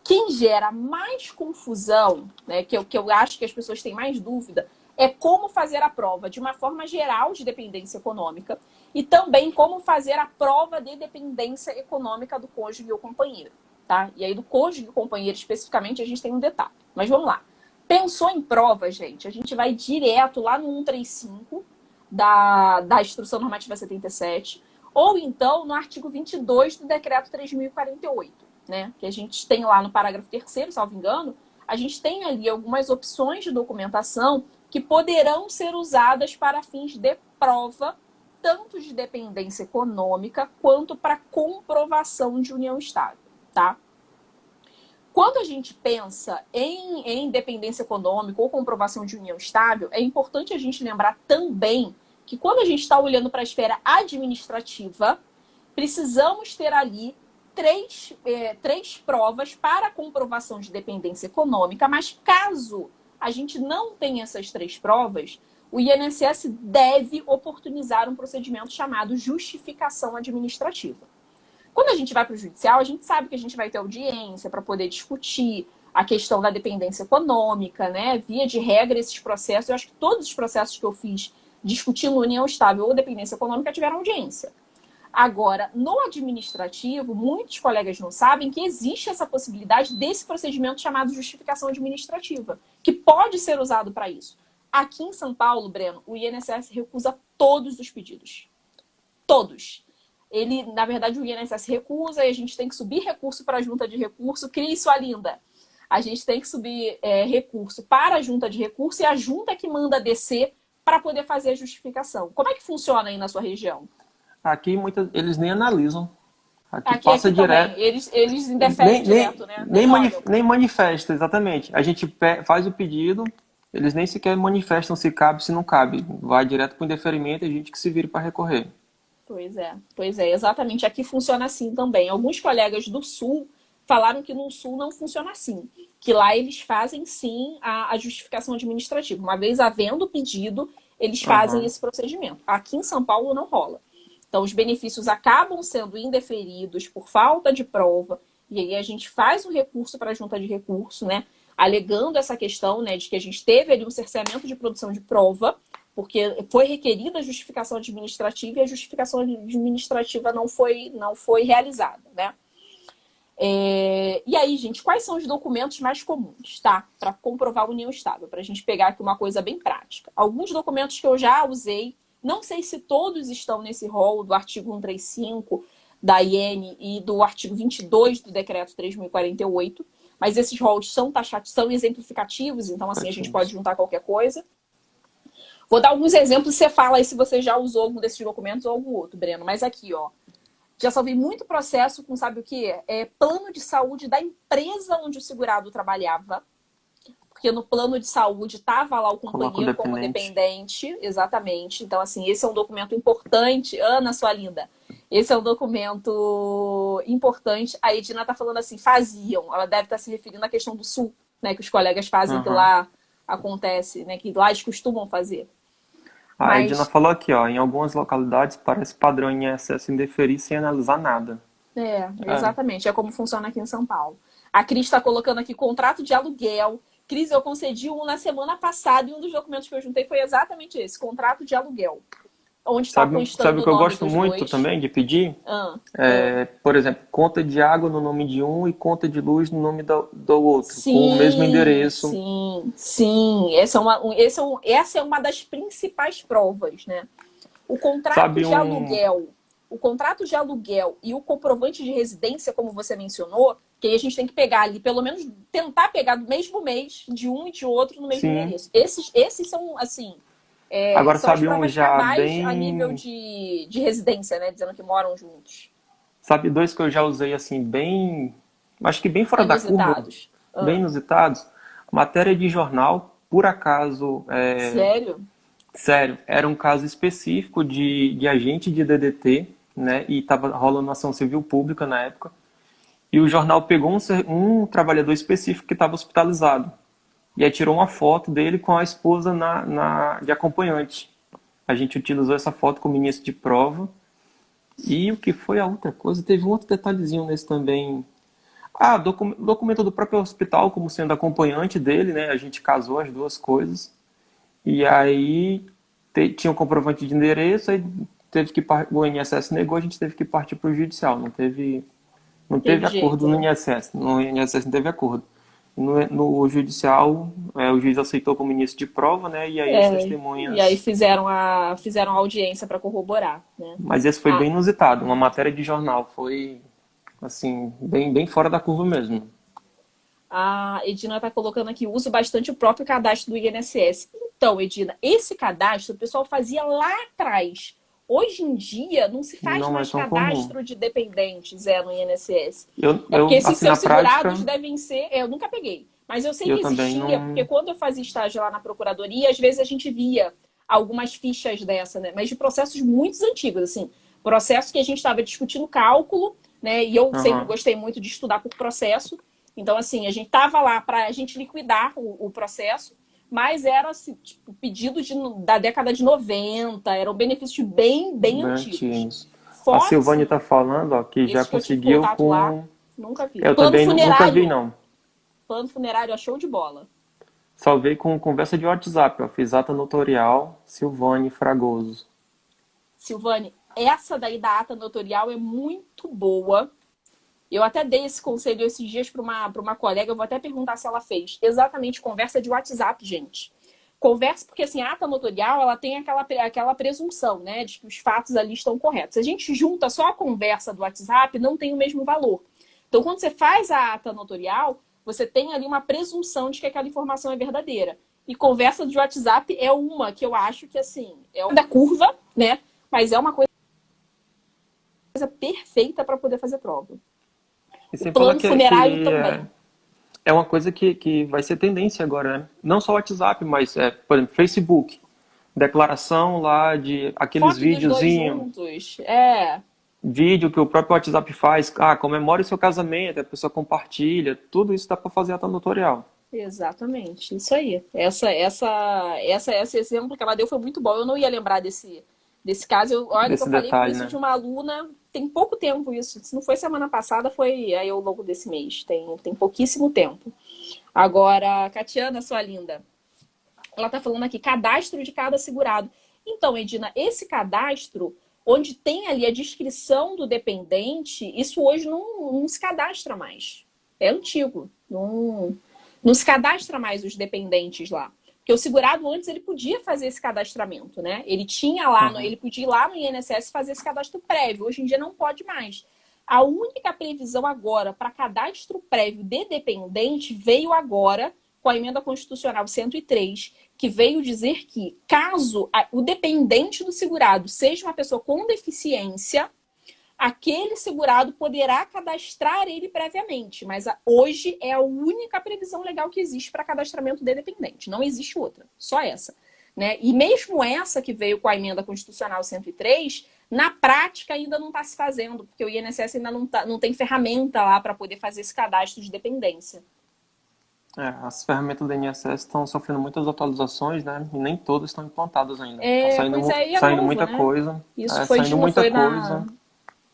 Quem gera mais confusão, né, que eu acho que as pessoas têm mais dúvida, é como fazer a prova de uma forma geral de dependência econômica e também como fazer a prova de dependência econômica do cônjuge ou companheiro, tá? E aí do cônjuge e companheiro especificamente a gente tem um detalhe. Mas vamos lá. Pensou em prova, gente, a gente vai direto lá no 135 da Instrução Normativa 77 ou então no artigo 22 do Decreto 3.048, né? Que a gente tem lá no parágrafo 3º, salvo engano, a gente tem ali algumas opções de documentação que poderão ser usadas para fins de prova, tanto de dependência econômica quanto para comprovação de união estável, tá? Quando a gente pensa em dependência econômica ou comprovação de união estável, é importante a gente lembrar também que quando a gente está olhando para a esfera administrativa, precisamos ter ali três provas para comprovação de dependência econômica, mas caso a gente não tenha essas 3 provas, o INSS deve oportunizar um procedimento chamado justificação administrativa. Quando a gente vai para o judicial, a gente sabe que a gente vai ter audiência para poder discutir a questão da dependência econômica, né? Via de regra, esses processos, eu acho que todos os processos que eu fiz discutindo união estável ou dependência econômica tiveram audiência. Agora, no administrativo, muitos colegas não sabem que existe essa possibilidade desse procedimento chamado justificação administrativa, que pode ser usado para isso. Aqui em São Paulo, Breno, o INSS recusa todos os pedidos. Todos. Ele, na verdade, o INSS recusa e a gente tem que subir recurso para a junta de recurso. Crie sua linda. A gente tem que subir recurso para a junta de recurso e a junta que manda descer para poder fazer a justificação. Como é que funciona aí na sua região? Aqui eles nem analisam. Aqui passa direto. Também. Eles indeferem direto, né? Nem manifesta, exatamente. A gente faz o pedido, eles nem sequer manifestam se cabe, se não cabe. Vai direto para o indeferimento e a gente que se vira para recorrer. Pois é, exatamente. Aqui funciona assim também. Alguns colegas do Sul falaram que no Sul não funciona assim. Que lá eles fazem sim a justificação administrativa. Uma vez havendo o pedido, eles fazem esse procedimento. Aqui em São Paulo não rola. Então, os benefícios acabam sendo indeferidos por falta de prova, e aí a gente faz um recurso para a junta de recurso, né? Alegando essa questão, né, de que a gente teve ali um cerceamento de produção de prova, porque foi requerida a justificação administrativa e a justificação administrativa não foi realizada, né? E aí, gente, quais são os documentos mais comuns, tá? Para comprovar a união estável, para a gente pegar aqui uma coisa bem prática. Alguns documentos que eu já usei, não sei se todos estão nesse rol do artigo 135 da IN e do artigo 22 do decreto 3.048, mas esses rolos são são exemplificativos, então assim, a gente pode juntar qualquer coisa. Vou dar alguns exemplos e você fala aí se você já usou algum desses documentos ou algum outro, Breno. Mas aqui, ó, já salvei muito processo com, sabe o que? Plano de saúde da empresa onde o segurado trabalhava. Porque no plano de saúde estava lá o companheiro como dependente. Exatamente. Então, assim, esse é um documento importante. Ana, sua linda. Esse é um documento importante. A Edina está falando assim, faziam. Ela deve estar se referindo à questão do Sul, né? Que os colegas fazem, que lá acontece, né? Que lá eles costumam fazer. A Edina falou aqui, ó, em algumas localidades parece padrão em INSS indeferir sem analisar nada. Exatamente. É como funciona aqui em São Paulo. A Cris está colocando aqui contrato de aluguel. Cris, eu concedi um na semana passada e um dos documentos que eu juntei foi exatamente esse, contrato de aluguel. Onde está constando sabe o que eu gosto muito também de pedir? Por exemplo, conta de água no nome de um e conta de luz no nome do outro, com o mesmo endereço. Sim. Essa é uma das principais provas, né? O contrato de aluguel. O contrato de aluguel e o comprovante de residência, como você mencionou, que aí a gente tem que pegar ali, pelo menos tentar pegar do mesmo mês, de um e de outro no mesmo endereço. Esses são, assim, agora são sabe um já bem... a nível de residência, né? Dizendo que moram juntos. Sabe dois que eu já usei, assim, bem... Acho que bem fora da curva. Bem inusitados. Matéria de jornal, por acaso... Sério? Sério. Era um caso específico de agente de DDT, né? E estava rolando ação civil pública na época. E o jornal pegou um trabalhador específico que estava hospitalizado. E aí tirou uma foto dele com a esposa de acompanhante. A gente utilizou essa foto como início de prova. E o que foi a outra coisa? Teve um outro detalhezinho nesse também. Documento do próprio hospital como sendo acompanhante dele, né? A gente casou as duas coisas. E aí tinha um comprovante de endereço, aí o INSS negou, a gente teve que partir para o judicial. Não teve acordo no INSS. No INSS não teve acordo. No judicial, o juiz aceitou como início de prova, né? E aí as testemunhas... E aí fizeram a audiência para corroborar, né? Mas esse foi bem inusitado. Uma matéria de jornal. Foi, assim, bem fora da curva mesmo. A Edina está colocando aqui, uso bastante o próprio cadastro do INSS. Então, Edina, esse cadastro o pessoal fazia lá atrás. Hoje em dia, não se faz mais cadastro comum de dependentes no INSS. Porque esses seus segurados devem ser... Eu nunca peguei, mas eu sei que existia, porque quando eu fazia estágio lá na procuradoria, às vezes a gente via algumas fichas dessa, né? Mas de processos muito antigos, assim. Processos que a gente estava discutindo cálculo, né? E eu sempre gostei muito de estudar por processo. Então, assim, a gente estava lá para a gente liquidar o processo, mas era assim, tipo, pedido da década de 90, eram benefícios bem antigos. A Silvânia está falando, ó, que já conseguiu com... Lá, nunca vi. Eu também nunca vi, não. Plano funerário, show de bola. Salvei com conversa de WhatsApp, ó. Fiz ata notorial, Silvane Fragoso. Silvane, essa daí da ata notorial é muito boa. Eu até dei esse conselho esses dias para uma colega, eu vou até perguntar se ela fez. Exatamente, conversa de WhatsApp, gente. Conversa, porque assim, a ata notorial, ela tem aquela presunção, né, de que os fatos ali estão corretos. Se a gente junta só a conversa do WhatsApp, não tem o mesmo valor. Então, quando você faz a ata notorial, você tem ali uma presunção de que aquela informação é verdadeira. E conversa de WhatsApp é uma que eu acho que, assim, é uma da curva, né, mas é uma coisa perfeita para poder fazer prova. E O sem falar plano funerário também. é uma coisa que vai ser tendência agora, né? Não só o WhatsApp, mas, por exemplo, Facebook. Declaração lá de aqueles Foto dos dois videozinhos. juntos. Vídeo que o próprio WhatsApp faz. Ah, comemore seu casamento, a pessoa compartilha. Tudo isso dá para fazer ata notorial. Exatamente, isso aí. Esse exemplo que ela deu foi muito bom. Eu não ia lembrar desse caso. Olha que eu Desse falei com detalhe, isso né? de uma aluna, tem pouco tempo isso. Se não foi semana passada, foi aí ao longo desse mês. Tem pouquíssimo tempo. Agora, Catiana, sua linda, ela tá falando aqui, cadastro de cada segurado. Então, Edina, esse cadastro, onde tem ali a descrição do dependente, isso hoje não se cadastra mais. É antigo. Não se cadastra mais os dependentes lá. Porque o segurado antes ele podia fazer esse cadastramento, né? Ele tinha lá, ele podia ir lá no INSS fazer esse cadastro prévio. Hoje em dia não pode mais. A única previsão agora para cadastro prévio de dependente veio agora com a emenda constitucional 103, que veio dizer que caso o dependente do segurado seja uma pessoa com deficiência, aquele segurado poderá cadastrar ele previamente, mas hoje é a única previsão legal que existe para cadastramento de dependente. Não existe outra, só essa. Né? E mesmo essa que veio com a emenda constitucional 103, na prática ainda não está se fazendo, porque o INSS ainda não tem ferramenta lá para poder fazer esse cadastro de dependência. As ferramentas do INSS estão sofrendo muitas atualizações, né? E nem todas estão implantadas ainda. Saindo novo, muita né? coisa. Isso foi saindo muita coisa.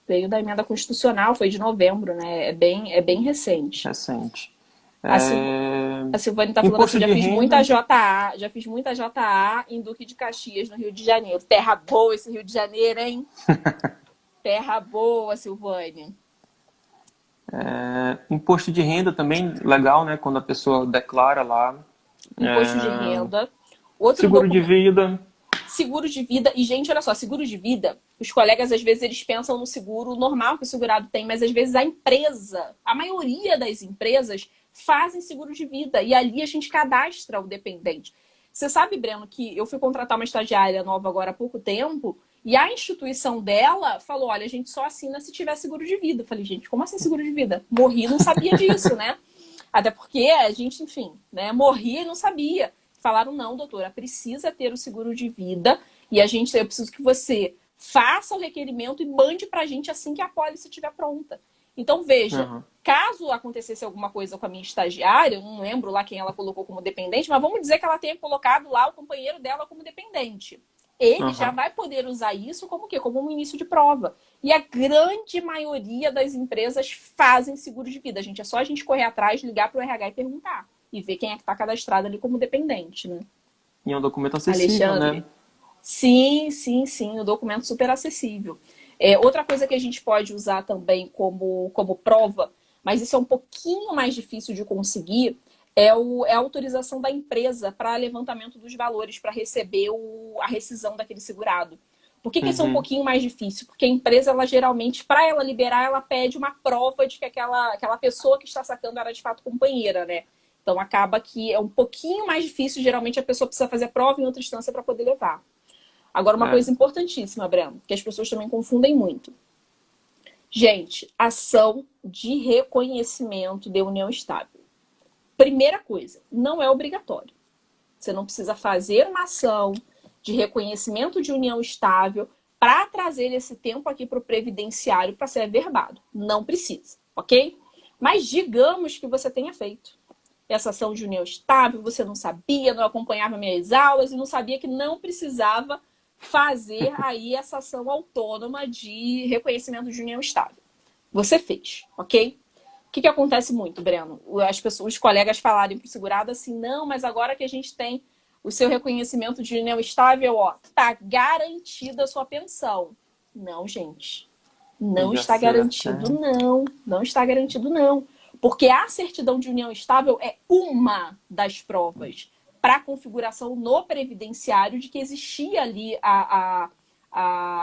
Veio da emenda constitucional, foi de novembro, né? É bem recente. Recente. A Silvane está falando assim, já fiz muita JA em Duque de Caxias, no Rio de Janeiro. Terra boa esse Rio de Janeiro, hein? Terra boa, Silvane. Imposto de renda também, legal, né? Quando a pessoa declara lá. Imposto de renda. Seguro de vida. Seguro de vida. E, gente, olha só, seguro de vida, os colegas, às vezes, eles pensam no seguro normal que o segurado tem, mas, às vezes, a maioria das empresas fazem seguro de vida. E ali a gente cadastra o dependente. Você sabe, Breno, que eu fui contratar uma estagiária nova agora há pouco tempo e a instituição dela falou, olha, a gente só assina se tiver seguro de vida. Eu falei, gente, como assim seguro de vida? Morri e não sabia disso, né? Até porque a gente, enfim, né, morria e não sabia. Falaram, não, doutora, precisa ter o seguro de vida e eu preciso que você faça o requerimento e mande pra gente assim que a pólice estiver pronta. Então, veja, caso acontecesse alguma coisa com a minha estagiária, eu não lembro lá quem ela colocou como dependente, mas vamos dizer que ela tenha colocado lá o companheiro dela como dependente. Ele já vai poder usar isso como o quê? Como um início de prova. E a grande maioria das empresas fazem seguro de vida. Gente, é só a gente correr atrás, ligar pro RH e perguntar. E ver quem é que está cadastrado ali como dependente, né? E é um documento acessível, Alexandre, né? Sim, o documento super acessível. Outra coisa que a gente pode usar também como prova, mas isso é um pouquinho mais difícil de conseguir, é a autorização da empresa para levantamento dos valores, para receber a rescisão daquele segurado. Por que isso é um pouquinho mais difícil? Porque a empresa, ela geralmente, para ela liberar, ela pede uma prova de que aquela pessoa que está sacando era de fato companheira, né? Então acaba que é um pouquinho mais difícil, geralmente a pessoa precisa fazer prova em outra instância para poder levar. Agora, uma coisa importantíssima, Breno, que as pessoas também confundem muito. Gente, ação de reconhecimento de união estável. Primeira coisa, não é obrigatório. Você não precisa fazer uma ação de reconhecimento de união estável para trazer esse tempo aqui para o previdenciário para ser averbado. Não precisa, ok? Mas digamos que você tenha feito essa ação de união estável, você não sabia, não acompanhava minhas aulas e não sabia que não precisava fazer aí essa ação autônoma de reconhecimento de união estável. Você fez, ok? O que acontece muito, Breno? Os colegas falarem para o segurado assim, não, mas agora que a gente tem o seu reconhecimento de união estável, ó, tá garantida a sua pensão. Não, gente. Não está garantido, não. Não está garantido, não. Porque a certidão de união estável é uma das provas. para a configuração no previdenciário de que existia ali a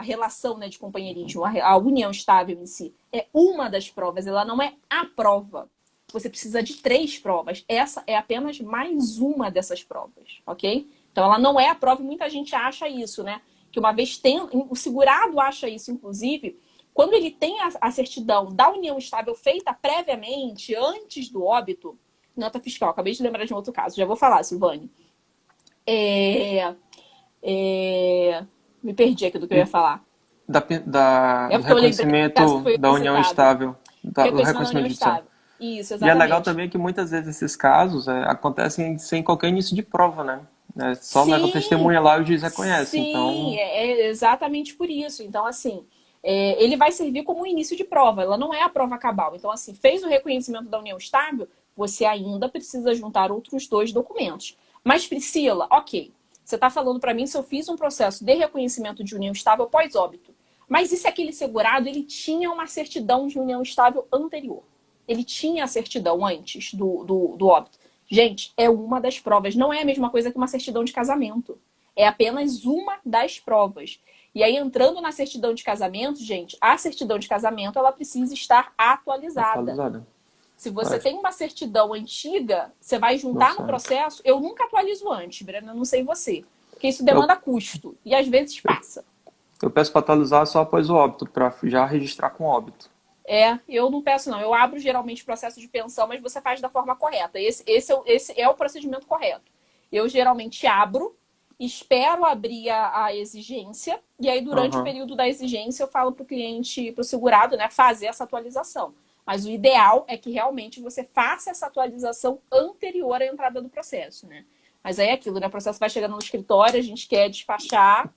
relação, né, de companheirismo, a união estável em si. É uma das provas, ela não é a prova. Você precisa de 3 provas. Essa é apenas mais uma dessas provas, ok? Então, ela não é a prova e muita gente acha isso, né? Que uma vez tem... O segurado acha isso, inclusive, quando ele tem a certidão da união estável feita previamente, antes do óbito, nota fiscal, acabei de lembrar de um outro caso, já vou falar, Silvane. Me perdi aqui do que eu ia falar. Do reconhecimento da união estável. Do reconhecimento da união judicial. estável. Isso, E é exatamente. legal também que muitas vezes esses casos acontecem sem qualquer início de prova, né? Só leva a testemunha lá e o juiz reconhece. Sim, então... é exatamente por isso. Então, assim, ele vai servir como um início de prova. Ela não é a prova cabal. Então, assim, fez o reconhecimento da união estável, você ainda precisa juntar outros 2 documentos. Mas, Priscila, ok, você está falando para mim se eu fiz um processo de reconhecimento de união estável pós-óbito. Mas e se aquele segurado ele tinha uma certidão de união estável anterior? Ele tinha a certidão antes do óbito. Gente, é uma das provas. Não é a mesma coisa que uma certidão de casamento. É apenas uma das provas. E aí, entrando na certidão de casamento, gente, a certidão de casamento ela precisa estar atualizada. Se você tem uma certidão antiga, você vai juntar no processo. Eu nunca atualizo antes, Brena, não sei você. Porque isso demanda custo. E às vezes passa. Eu peço para atualizar só após o óbito, para já registrar com óbito. Eu não peço, não. Eu abro geralmente o processo de pensão, mas você faz da forma correta. Esse é o procedimento correto. Eu geralmente abro, espero abrir a exigência, e aí durante o período da exigência eu falo para o cliente, para o segurado, né, fazer essa atualização. Mas o ideal é que realmente você faça essa atualização anterior à entrada do processo, né? Mas aí é aquilo, né? O processo vai chegando no escritório, a gente quer despachar...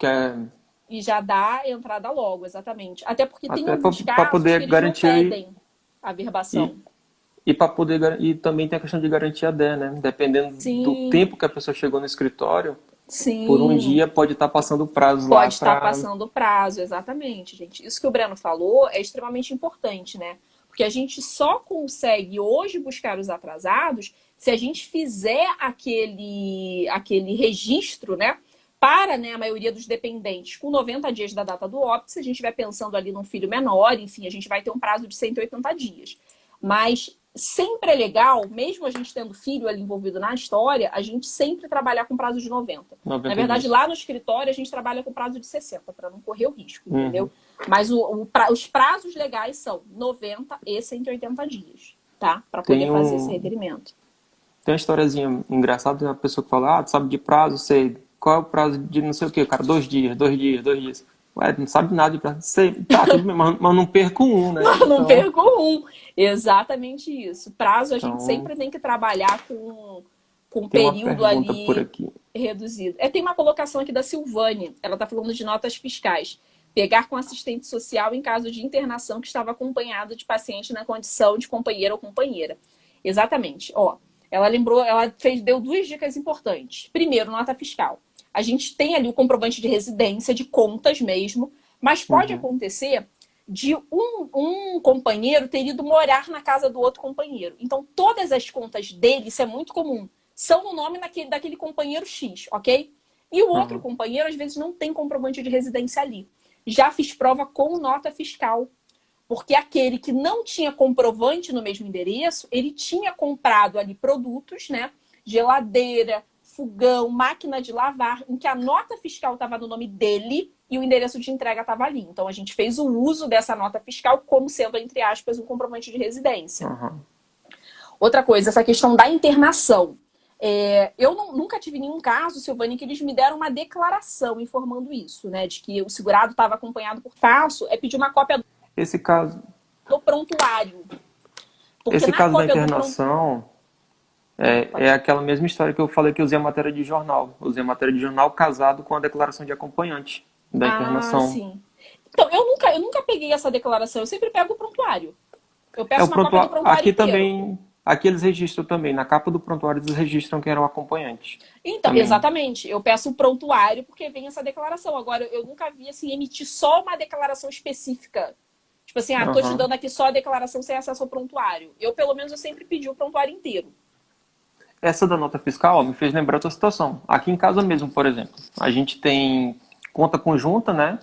E já dá a entrada logo, exatamente. Até porque tem alguns casos poder que eles garantir... não pedem a verbação. E também tem a questão de garantir a DE, né? Dependendo do tempo que a pessoa chegou no escritório, por um dia pode estar passando o prazo lá. Pode estar passando o prazo, exatamente, gente. Isso que o Breno falou é extremamente importante, né? Porque a gente só consegue hoje buscar os atrasados se a gente fizer aquele registro, né? Para, né, a maioria dos dependentes, com 90 dias da data do óbito, se a gente estiver pensando ali num filho menor, enfim, a gente vai ter um prazo de 180 dias. Mas sempre é legal, mesmo a gente tendo filho ali envolvido na história, a gente sempre trabalhar com prazo de 90. Na verdade, dias. lá no escritório, a gente trabalha com prazo de 60, para não correr o risco, entendeu? Mas os prazos legais são 90 e 180 dias, tá? Para poder fazer esse requerimento. Tem uma historiazinha engraçada, uma pessoa que fala, tu sabe de prazo, sei... Qual é o prazo de não sei o que, cara? 2 dias. Ué, não sabe nada de prazo. Sei, tá, tudo bem, mas não perco um, né? Não perco um. Exatamente isso. Prazo a gente sempre tem que trabalhar com um período ali por aqui. Reduzido. Tem uma colocação aqui da Silvane. Ela está falando de notas fiscais. Pegar com assistente social em caso de internação que estava acompanhado de paciente na condição de companheiro ou companheira. Exatamente. Ela lembrou, deu 2 dicas importantes. Primeiro, nota fiscal. A gente tem ali o comprovante de residência, de contas mesmo, mas pode acontecer de um companheiro ter ido morar na casa do outro companheiro. Então, todas as contas dele, isso é muito comum, são no nome daquele companheiro X, ok? E o outro companheiro, às vezes, não tem comprovante de residência ali. Já fiz prova com nota fiscal. Porque aquele que não tinha comprovante no mesmo endereço, ele tinha comprado ali produtos, né? Geladeira, fogão, máquina de lavar, em que a nota fiscal estava no nome dele e o endereço de entrega estava ali. Então, a gente fez o uso dessa nota fiscal como sendo, entre aspas, um comprovante de residência. Outra coisa, essa questão da internação. Eu nunca tive nenhum caso, Silvane, que eles me deram uma declaração informando isso, né? De que o segurado estava acompanhado por falso, pedir uma cópia esse caso do prontuário. Porque esse caso da internação é aquela mesma história que eu falei que eu usei a matéria de jornal. Usei a matéria de jornal casado com a declaração de acompanhante da internação. Sim. Então, eu nunca peguei essa declaração, eu sempre pego o prontuário. Eu peço uma cópia do prontuário aqui inteiro. Também, aqui eles registram também, na capa do prontuário eles registram que era o acompanhante. Então, também. Exatamente. Eu peço o prontuário porque vem essa declaração. Agora, eu nunca vi assim, emitir só uma declaração específica. Tipo assim, tô te dando aqui só a declaração sem acesso ao prontuário. Eu, pelo menos, eu sempre pedi o prontuário inteiro. essa da nota fiscal, ó, me fez lembrar outra situação. Aqui em casa mesmo, por exemplo, a gente tem conta conjunta, né?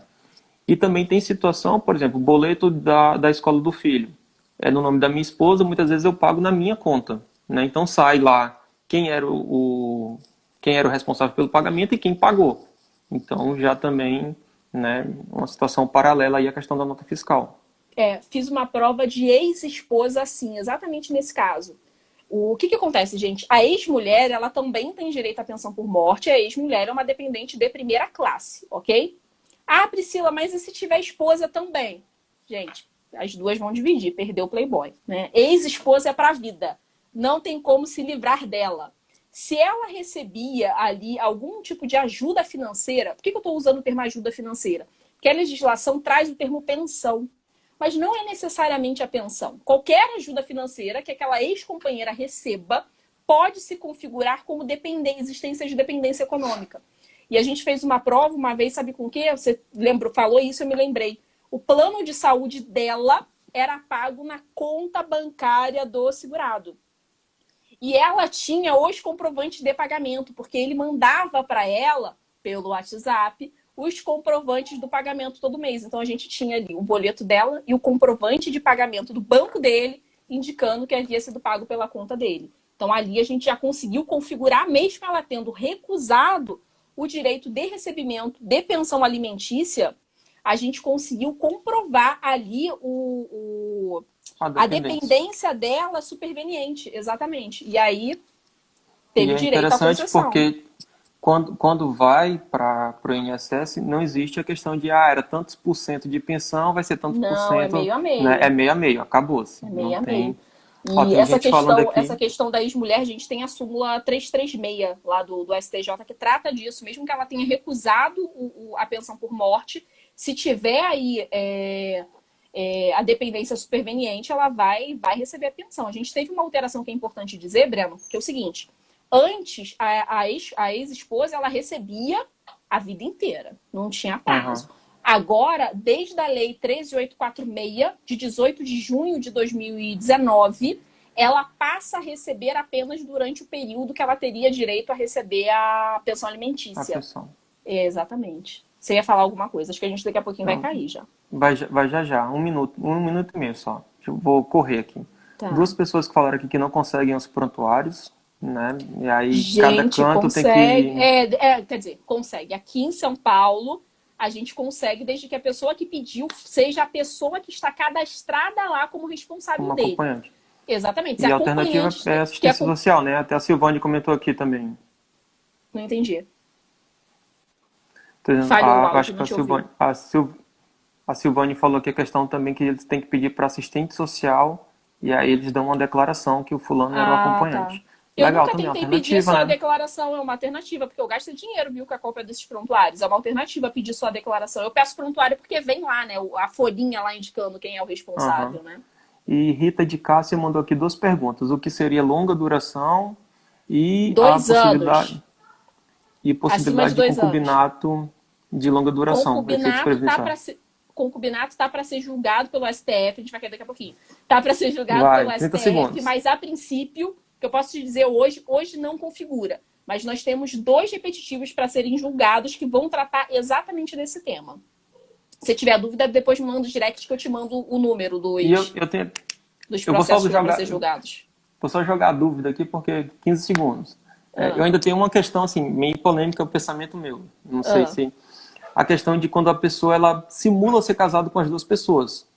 E também tem situação, por exemplo, o boleto da escola do filho. É no nome da minha esposa, muitas vezes eu pago na minha conta, né? Então sai lá quem era o responsável pelo pagamento e quem pagou. Então já também, né, uma situação paralela aí à questão da nota fiscal. Fiz uma prova de ex-esposa assim, exatamente nesse caso. O que acontece, gente? A ex-mulher, ela também tem direito à pensão por morte. A ex-mulher é uma dependente de primeira classe, ok? Ah, Priscila, mas e se tiver esposa também? Gente, as duas vão dividir, perdeu o Playboy, né? Ex-esposa é pra vida. Não tem como se livrar dela. Se ela recebia ali algum tipo de ajuda financeira, por que eu estou usando o termo ajuda financeira? Porque a legislação traz o termo pensão. Mas não é necessariamente a pensão. Qualquer ajuda financeira que aquela ex-companheira receba pode se configurar como existência de dependência econômica. E a gente fez uma prova uma vez, sabe com o quê? Você falou isso, eu me lembrei. O plano de saúde dela era pago na conta bancária do segurado. E ela tinha os comprovantes de pagamento, porque ele mandava para ela, pelo WhatsApp, os comprovantes do pagamento todo mês. Então a gente tinha ali o boleto dela e o comprovante de pagamento do banco dele, indicando que havia sido pago pela conta dele. Então ali a gente já conseguiu configurar, mesmo ela tendo recusado o direito de recebimento de pensão alimentícia, a gente conseguiu comprovar ali a dependência dela superveniente, exatamente. E aí teve direito à concessão. É interessante porque quando vai para o INSS, não existe a questão de, era tantos por cento de pensão, vai ser tantos por cento. Não, é meio a meio. Né? É meio a meio, acabou-se. É meio a meio. Ó, E essa questão da ex-mulher, a gente tem a súmula 336 lá do STJ que trata disso. Mesmo que ela tenha recusado a pensão por morte, se tiver aí a dependência superveniente, ela vai receber a pensão. A gente teve uma alteração que é importante dizer, Breno, que é o seguinte. Antes, a ex-esposa, ela recebia a vida inteira. Não tinha prazo. Uhum. Agora, desde a Lei 13.846, de 18 de junho de 2019, ela passa a receber apenas durante o período que ela teria direito a receber a pensão alimentícia. A pensão. Exatamente. Você ia falar alguma coisa? Acho que a gente daqui a pouquinho vai cair já. Vai já. Um minuto e meio só. Eu vou correr aqui. Tá. 2 pessoas que falaram aqui que não conseguem os prontuários, né? E aí gente, cada canto consegue, tem que... quer dizer, consegue. Aqui em São Paulo, a gente consegue desde que a pessoa que pediu seja a pessoa que está cadastrada lá como responsável dele. Acompanhante. Exatamente. E a alternativa é assistência social, né? Até a Silvane comentou aqui também. Não entendi. Acho que a Silvane falou que a questão também que eles têm que pedir para assistente social e aí eles dão uma declaração que o fulano era o acompanhante. Tá. Eu nunca tentei pedir só a declaração, é uma alternativa, porque eu gasto dinheiro, viu, com a cópia desses prontuários. É uma alternativa pedir só a declaração. Eu peço prontuário porque vem lá, né, a folhinha lá indicando quem é o responsável, né? E Rita de Cássia mandou aqui 2 perguntas. O que seria longa duração e 2 anos. E possibilidade de concubinato de longa duração. Concubinato está para ser julgado pelo STF, a gente vai cair daqui a pouquinho. Está para ser julgado pelo STF, segundos. Mas a princípio, que eu posso te dizer hoje não configura. Mas nós temos 2 repetitivos para serem julgados que vão tratar exatamente desse tema. Se tiver dúvida, depois me manda o direct que eu te mando o número dos processos para ser julgados. Vou só jogar a dúvida aqui porque 15 segundos. Eu ainda tenho uma questão assim, meio polêmica, o pensamento meu. Não sei se... A questão de quando a pessoa ela simula ser casado com as 2 pessoas.